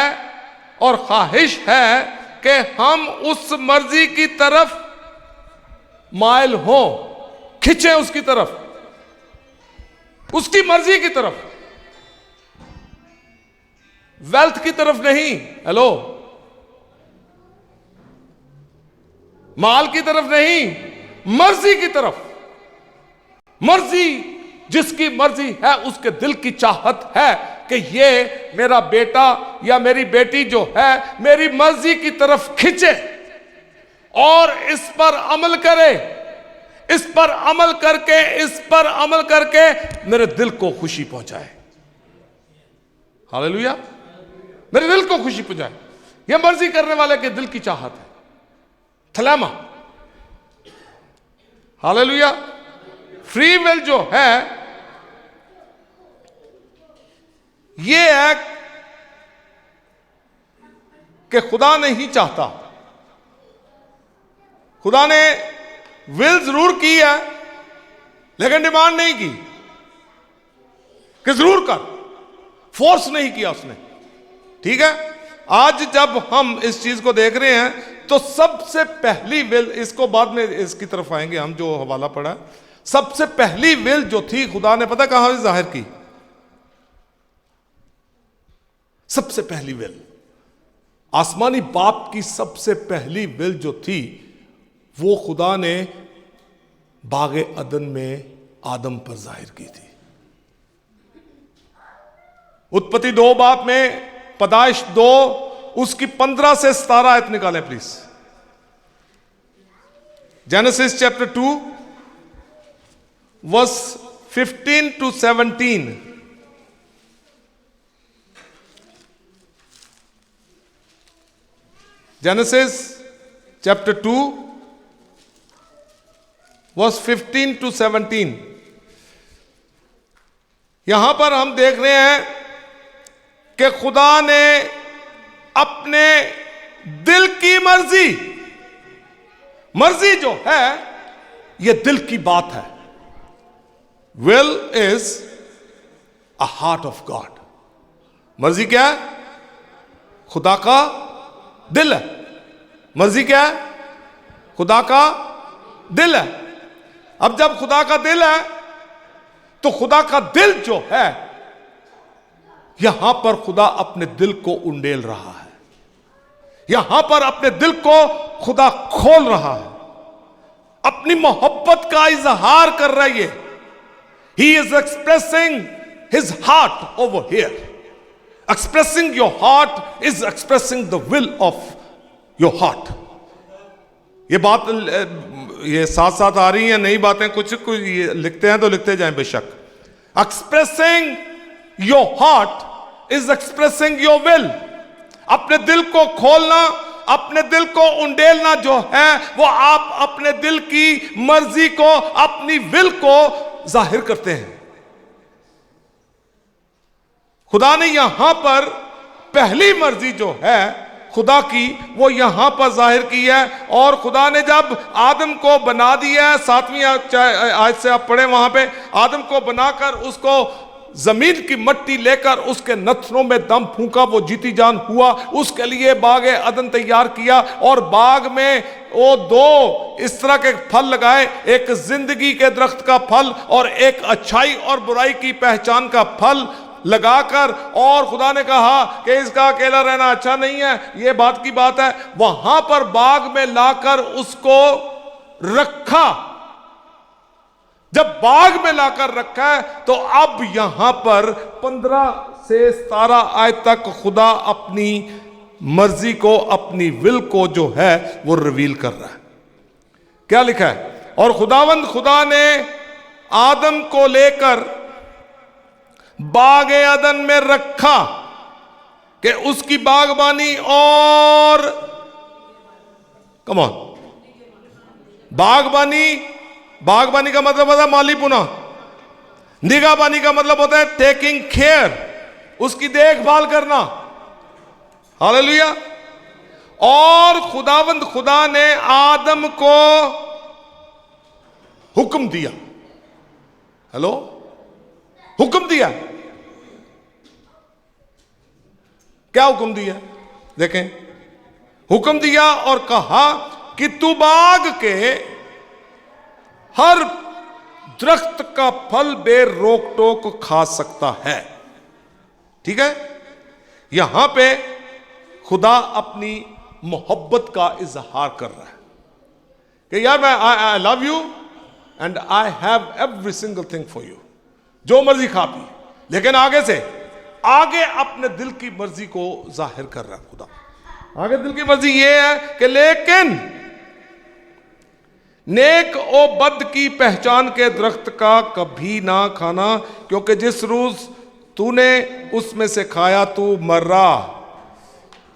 और ख्वाहिश है कि हम उस मर्जी की तरफ माइल हो, खिंचे उसकी तरफ, उसकी मर्जी की तरफ, वेल्थ की तरफ नहीं। हेलो, माल की तरफ नहीं, मर्जी की तरफ। मर्जी, जिसकी मर्जी है उसके दिल की चाहत है कि ये मेरा बेटा या मेरी बेटी जो है मेरी मर्जी की तरफ खिंचे और इस पर अमल करे, इस पर अमल करके, इस पर अमल करके मेरे दिल को खुशी पहुंचाए। हालेलुया, मेरे दिल को खुशी पहुंचाए। यह मर्जी करने वाले के दिल की चाहत है, थलैमा। हालेलुया। फ्री विल जो है ये है कि खुदा नहीं चाहता, खुदा ने विल जरूर की है लेकिन डिमांड नहीं की कि जरूर कर, फोर्स नहीं किया उसने। ठीक है, आज जब हम इस चीज को देख रहे हैं तो सबसे पहली विल, इसको बाद में इसकी तरफ आएंगे हम, जो हवाला पड़ा, सबसे पहली विल जो थी खुदा ने पता कहां से जाहिर की? सबसे पहली विल, आसमानी बाप की सबसे पहली विल जो थी वो खुदा ने बागे अदन में आदम पर जाहिर की थी। उत्पत्ति 2 बाप में, पैदाइश 2 उसकी 15 से 17 आयत निकालें please. Genesis chapter 2 verse 15 to 17। Genesis chapter 2 verse 15 to 17। यहां पर हम देख रहे हैं कि खुदा ने अपने दिल की मर्जी जो है, यह दिल की बात है। Will is a heart of God. मर्जी क्या है? खुदा का दिल है। मर्जी क्या है? खुदा का दिल है। अब जब खुदा का दिल है तो खुदा का दिल जो है, यहां पर खुदा अपने दिल को उंडेल रहा है, यहां पर अपने दिल को खुदा खोल रहा है, अपनी मोहब्बत का इजहार कर रही है। He is expressing his heart over here. Expressing your heart is expressing the will of your heart. ये बात ये साथ साथ आ रही है, नई बातें कुछ ये लिखते हैं तो लिखते जाएं बेशक। Expressing your heart is expressing your will. अपने दिल को खोलना, अपने दिल को उंडेलना जो है, वो आप अपने दिल की मर्जी को, अपनी विल को जाहिर करते हैं। खुदा ने यहां पर पहली मर्जी जो है खुदा की, वो यहां पर जाहिर की है। और खुदा ने जब आदम को बना दिया है, 7वीं आयत से आप पढ़े, वहां पे आदम को बनाकर उसको जमीन की मट्टी लेकर उसके नथनों में दम फूंका, वो जीती जान हुआ। उसके लिए बाग अदन तैयार किया और बाग में वो 2 इस तरह के फल लगाए, एक जिंदगी के दरख्त का फल और एक अच्छाई और बुराई की पहचान का फल लगाकर, और खुदा ने कहा कि इसका अकेला रहना अच्छा नहीं है, यह बात की बात है। वहां पर बाग में लाकर उसको रखा। जब बाग में लाकर रखा है तो अब यहां पर 15 से 17 आयत तक खुदा अपनी मर्जी को, अपनी विल को जो है वो रिवील कर रहा है। क्या लिखा है? और खुदावंद खुदा ने आदम को लेकर बागे अदन में रखा कि उसकी बागबानी और कमॉन बागबानी का मतलब होता है माली पुना। निगाहबानी का मतलब होता है टेकिंग केयर, उसकी देखभाल करना। हालेलुया। और खुदावंद खुदा ने आदम को हुक्म दिया। हेलो, हुक्म दिया। क्या हुक्म दिया? देखें, हुक्म दिया और कहा कि तू बाग के हर दरख्त का फल बेर रोक टोक खा सकता है। ठीक है, यहां पे खुदा अपनी मोहब्बत का इजहार कर रहा है कि यार मैं I love you and I have every single thing for you. जो मर्जी खा पी, लेकिन आगे अपने दिल की मर्जी को जाहिर कर रहा है खुदा। आगे दिल की मर्जी ये है कि लेकिन नेक ओ बद की पहचान के दरख्त का कभी ना खाना, क्योंकि जिस रोज तूने उसमें से खाया तू मर्रा।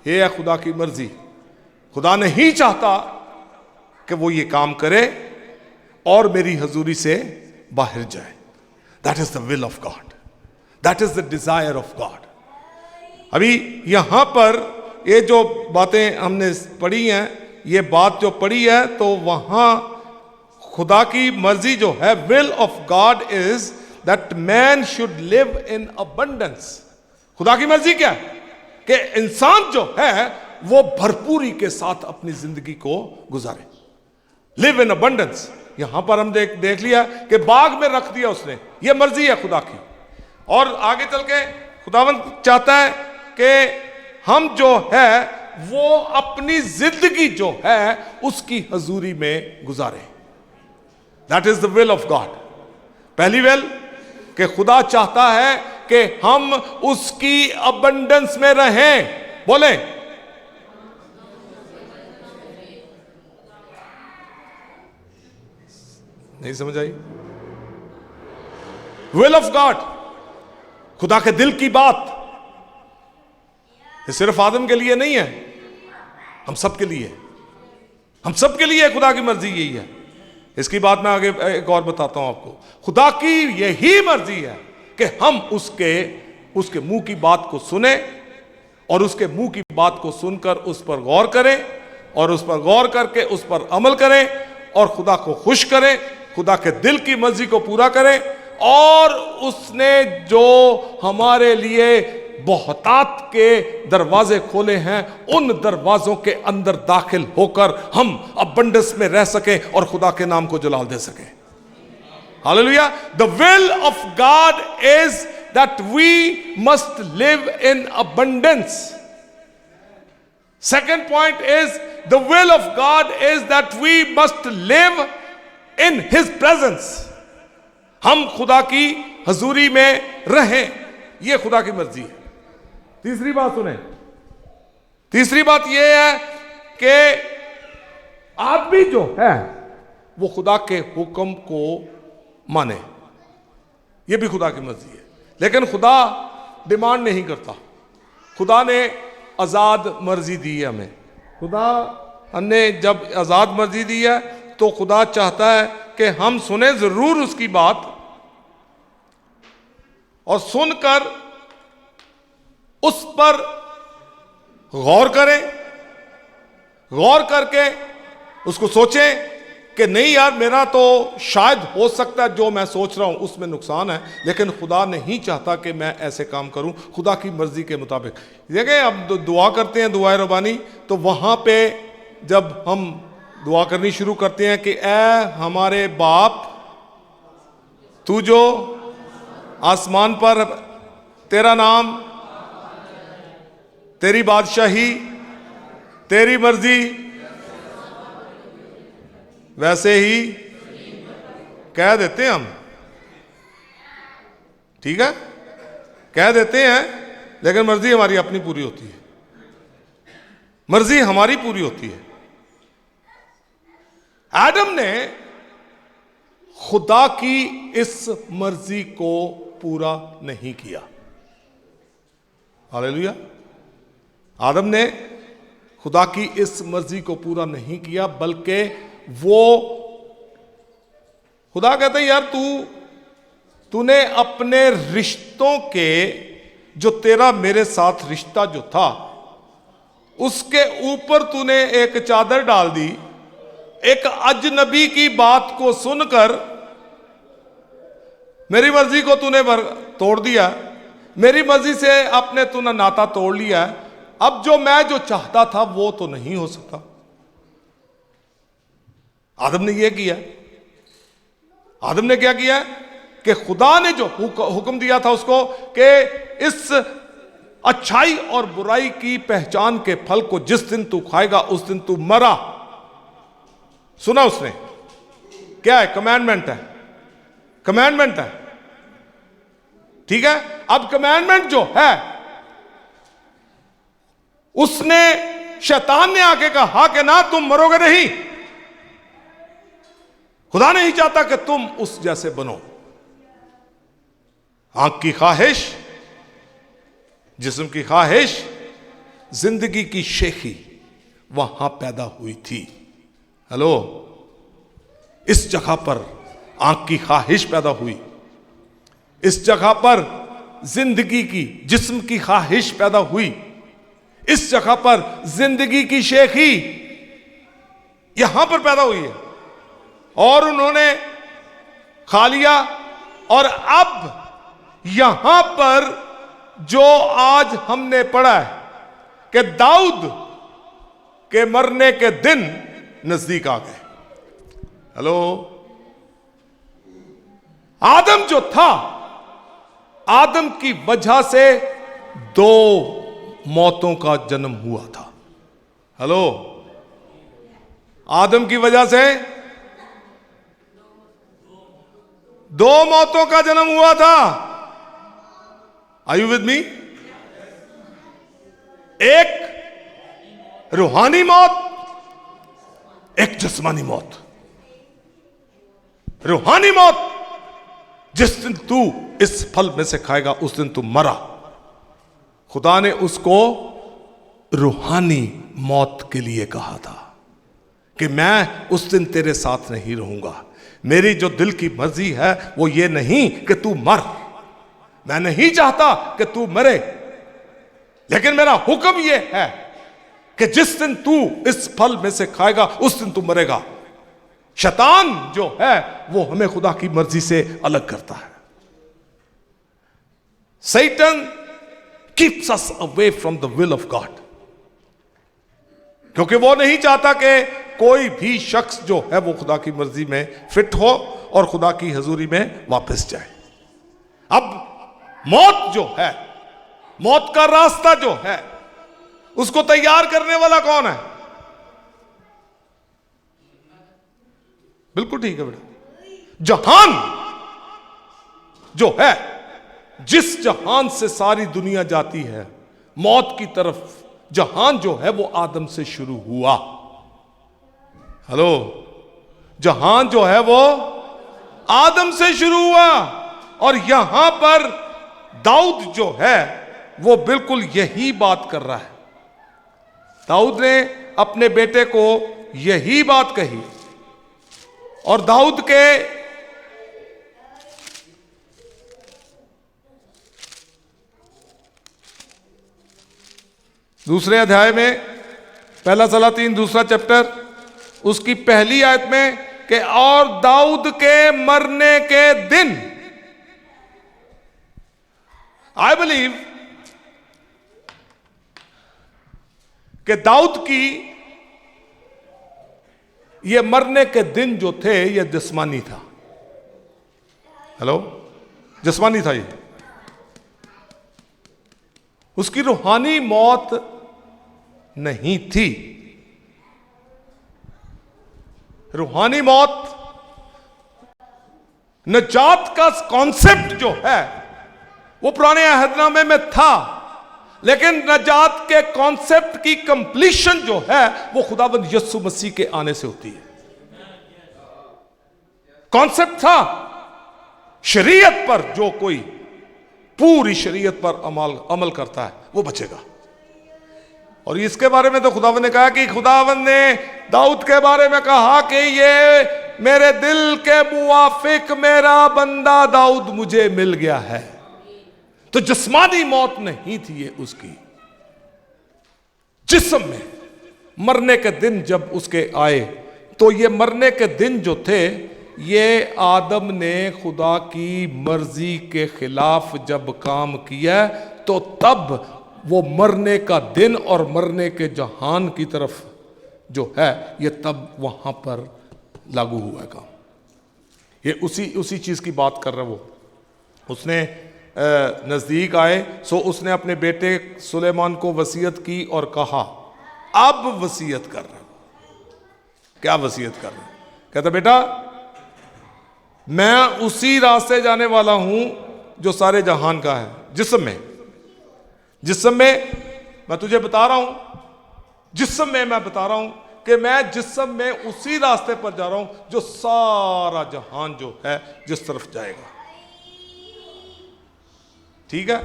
ये है खुदा की मर्जी। खुदा नहीं चाहता कि वो ये काम करे और मेरी हजूरी से बाहर जाए। That is the will of God. That is the desire of God. अभी यहां पर ये जो बातें हमने पढ़ी हैं, ये बात जो पढ़ी है, तो वहां खुदा की मर्जी जो है, will of God is that man should live in abundance. खुदा की मर्जी क्या है कि इंसान जो है वो भरपूरी के साथ अपनी जिंदगी को गुजारे, लिव इन अबंडेंस। यहां पर हम देख लिया कि बाग में रख दिया उसने, ये मर्जी है खुदा की। और आगे चल के खुदावंद चाहता है कि हम जो है वो अपनी जिंदगी जो है उसकी हजूरी में गुजारे। That is the will of God. पहली विल कि खुदा चाहता है कि हम उसकी अबंडेंस में रहें। बोले, नहीं समझ आई? विल ऑफ गॉड, खुदा के दिल की बात, ये सिर्फ आदम के लिए नहीं है, हम सब के लिए, हम सब के लिए खुदा की मर्जी यही है। इसकी बात मैं आगे एक और बताता हूं आपको। खुदा की यही मर्जी है कि हम उसके मुंह की बात को सुने और उसके मुंह की बात को सुनकर उस पर गौर करें और उस पर गौर करके उस पर अमल करें और खुदा को खुश करें, खुदा के दिल की मर्जी को पूरा करें। और उसने जो हमारे लिए बहुतात के दरवाजे खोले हैं, उन दरवाजों के अंदर दाखिल होकर हम अबंडेंस में रह सके और खुदा के नाम को जलाल दे सके। Hallelujah. The will of God is that we must live in abundance. Second point is the will of God is that we must live in his presence. हम खुदा की हजूरी में रहें, यह खुदा की मर्जी है। तीसरी बात सुने, तीसरी बात यह है कि आदमी जो है वो खुदा के हुक्म को माने, यह भी खुदा की मर्जी है। लेकिन खुदा डिमांड नहीं करता, खुदा ने आजाद मर्जी दी है हमें। खुदा हमने जब आजाद मर्जी दी है तो खुदा चाहता है कि हम सुने जरूर उसकी बात और सुनकर उस पर गौर करें, गौर करके उसको सोचें कि नहीं यार, मेरा तो शायद हो सकता है जो मैं सोच रहा हूं उसमें नुकसान है, लेकिन खुदा नहीं चाहता कि मैं ऐसे काम करूं, खुदा की मर्जी के मुताबिक। देखिए, अब दुआ करते हैं, दुआए रबानी, तो वहां पे जब हम दुआ करनी शुरू करते हैं कि ऐ हमारे बाप, तू जो आसमान पर, तेरा नाम, तेरी बादशाही, तेरी मर्जी वैसे ही कह देते हैं हम, ठीक है, कह देते हैं, लेकिन मर्जी हमारी अपनी पूरी होती है, मर्जी हमारी पूरी होती है। आदम ने खुदा की इस मर्जी को पूरा नहीं किया। हालेलुया। आदम ने खुदा की इस मर्जी को पूरा नहीं किया, बल्कि वो, खुदा कहते हैं यार तूने अपने रिश्तों के, जो तेरा मेरे साथ रिश्ता जो था, उसके ऊपर तूने एक चादर डाल दी, एक अजनबी की बात को सुनकर मेरी मर्जी को तूने तोड़ दिया, मेरी मर्जी से अपने तूने नाता तोड़ लिया। अब जो मैं जो चाहता था वो तो नहीं हो सकता। आदम ने यह किया। आदम ने क्या किया कि खुदा ने जो हुक्म दिया था उसको कि इस अच्छाई और बुराई की पहचान के फल को जिस दिन तू खाएगा उस दिन तू मरा। सुना उसने, क्या है? कमांडमेंट है, कमांडमेंट है, ठीक है। अब कमांडमेंट जो है, उसने, शैतान ने आके कहा कि ना तुम मरोगे नहीं। खुदा नहीं चाहता कि तुम उस जैसे बनो। आंख की ख्वाहिश, जिस्म की ख्वाहिश, जिंदगी की शेखी वहां पैदा हुई थी। हेलो, इस जगह पर आंख की ख्वाहिश पैदा हुई, इस जगह पर जिंदगी की, जिस्म की ख्वाहिश पैदा हुई, इस जगह पर जिंदगी की शेखी यहां पर पैदा हुई है और उन्होंने खा लिया। और अब यहां पर जो आज हमने पढ़ा है कि दाऊद के मरने के दिन नजदीक आ गए। हेलो, आदम जो था, आदम की वजह से 2 मौतों का जन्म हुआ था। हेलो, आदम की वजह से 2 मौतों का जन्म हुआ था। Are you with me? एक रूहानी मौत, एक जिस्मानी मौत। रूहानी मौत, जिस दिन तू इस फल में से खाएगा उस दिन तू मरा। खुदा ने उसको रूहानी मौत के लिए कहा था कि मैं उस दिन तेरे साथ नहीं रहूंगा। मेरी जो दिल की मर्जी है वो ये नहीं कि तू मर, मैं नहीं चाहता कि तू मरे, लेकिन मेरा हुक्म ये है कि जिस दिन तू इस फल में से खाएगा उस दिन तू मरेगा। शैतान जो है वो हमें खुदा की मर्जी से अलग करता है। Satan keeps us away from the will of God, क्योंकि वो नहीं चाहता कि कोई भी शख्स जो है वो खुदा की मर्जी में फिट हो और खुदा की हजूरी में वापस जाए। अब मौत जो है, मौत का रास्ता जो है, उसको तैयार करने वाला कौन है? बिल्कुल ठीक है बेटा। जहान जो है, जिस जहान से सारी दुनिया जाती है मौत की तरफ, जहान जो है वो आदम से शुरू हुआ। हेलो, जहान जो है वो आदम से शुरू हुआ और यहां पर दाऊद जो है वो बिल्कुल यही बात कर रहा है। दाऊद ने अपने बेटे को यही बात कही और दाऊद के दूसरे अध्याय में, पहला सलातीन दूसरा चैप्टर, उसकी पहली आयत में कि और दाऊद के मरने के दिन, आई बिलीव कि दाऊद की ये मरने के दिन जो थे ये जिस्मानी था। हेलो, जिस्मानी था ये। उसकी रूहानी मौत नहीं थी। रूहानी मौत, नजात का कॉन्सेप्ट जो है वो पुराने अहदनामे में था, लेकिन नजात के कॉन्सेप्ट की कंप्लीशन जो है वो खुदावंद यीशु मसीह के आने से होती है। कॉन्सेप्ट था शरीयत पर, जो कोई पूरी शरीयत पर अमल करता है वो बचेगा। और इसके बारे में तो खुदावंद ने कहा कि खुदावंद ने दाऊद के बारे में कहा कि ये मेरे दिल के मुवाफिक मेरा बंदा दाऊद मुझे मिल गया है। तो जिस्मानी मौत नहीं थी ये उसकी, जिस्म में मरने के दिन जब उसके आए, तो ये मरने के दिन जो थे ये आदम ने खुदा की मर्जी के खिलाफ जब काम किया तो तब वो मरने का दिन और मरने के जहान की तरफ जो है ये तब वहां पर लागू हुआ काम। ये उसी चीज की बात कर रहा है वो। उसने नजदीक आए सो उसने अपने बेटे सुलेमान को वसीयत की और कहा, अब वसीयत कर रहा। क्या वसीयत कर रहा? कहता बेटा मैं उसी रास्ते जाने वाला हूं जो सारे जहान का है। जिस्म में मैं तुझे बता रहा हूं, जिस्म में मैं बता रहा हूं कि मैं जिस्म में उसी रास्ते पर जा रहा हूं जो सारा जहान जो है जिस तरफ जाएगा। ठीक है,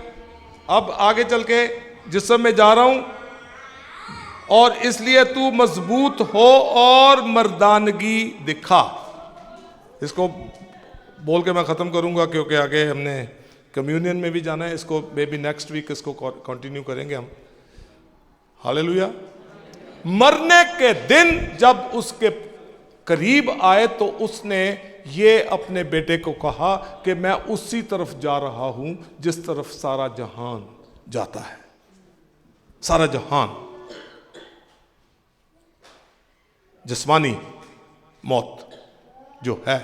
अब आगे चल के जिस्म में जा रहा हूं और इसलिए तू मजबूत हो और मर्दानगी दिखा। इसको बोल के मैं खत्म करूंगा क्योंकि आगे हमने कम्युनियन में भी जाना है, इसको मे बी नेक्स्ट वीक इसको कंटिन्यू करेंगे हम। हालेलुया। मरने के दिन जब उसके करीब आए तो उसने ये अपने बेटे को कहा कि मैं उसी तरफ जा रहा हूं जिस तरफ सारा जहान जाता है। सारा जहान, जिस्मानी मौत जो है,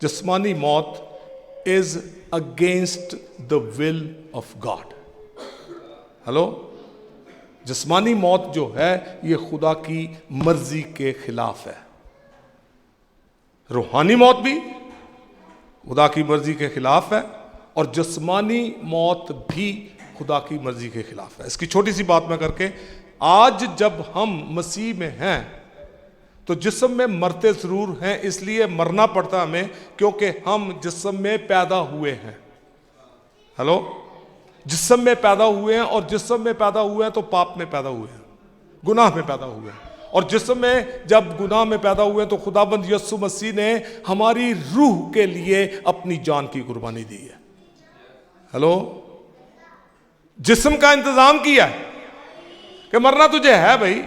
जिस्मानी मौत is against the will of God. Hello, जिस्मानी मौत जो है ये खुदा की मर्जी के खिलाफ है। रूहानी मौत भी खुदा की मर्जी के खिलाफ है और जिस्मानी मौत भी खुदा की मर्जी के खिलाफ है। इसकी छोटी सी बात मैं करके, आज जब हम मसीह में हैं तो जिस्म में मरते जरूर हैं, इसलिए मरना पड़ता हमें क्योंकि हम जिस्म में पैदा हुए हैं। हेलो, जिस्म में पैदा हुए हैं और जिस्म में पैदा हुए हैं तो पाप में पैदा हुए हैं, गुनाह में पैदा हुए हैं। और जिस्म में जब गुनाह में पैदा हुए तो खुदाबंद यीशु मसीह ने हमारी रूह के लिए अपनी जान की कुर्बानी दी है। हेलो, जिस्म का इंतजाम किया है कि मरना तुझे है भाई,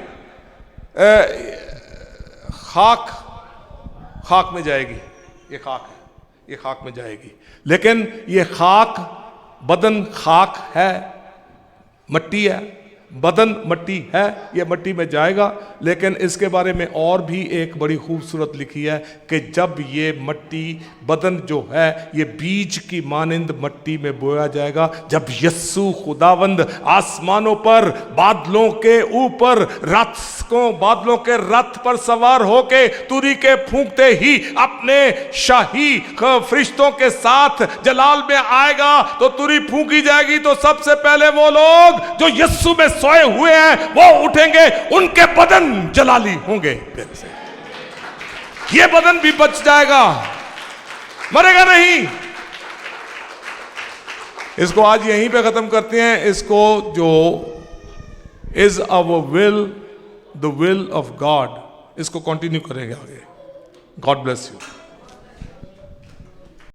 खाक में जाएगी, ये खाक है, ये खाक में जाएगी। लेकिन ये खाक, बदन खाक है, मट्टी है, बदन मट्टी है, ये मट्टी में जाएगा। लेकिन इसके बारे में और भी एक बड़ी खूबसूरत लिखी है कि जब ये मट्टी, बदन जो है, ये बीज की मानिंद मट्टी में बोया जाएगा, जब यस्सु खुदावंद आसमानों पर बादलों के ऊपर बादलों के रथ पर सवार होके तुरी के फूंकते ही अपने शाही फरिश्तों के साथ जलाल में आएगा, तो तुरी फूंकी जाएगी तो सबसे पहले वो लोग जो यस्सु में सोए हुए हैं वो उठेंगे, उनके बदन जलाली होंगे। फिर से ये बदन भी बच जाएगा, मरेगा नहीं। इसको आज यहीं पे खत्म करते हैं। इसको जो is our will, the will of God, इसको कंटिन्यू करेंगे आगे। God bless you.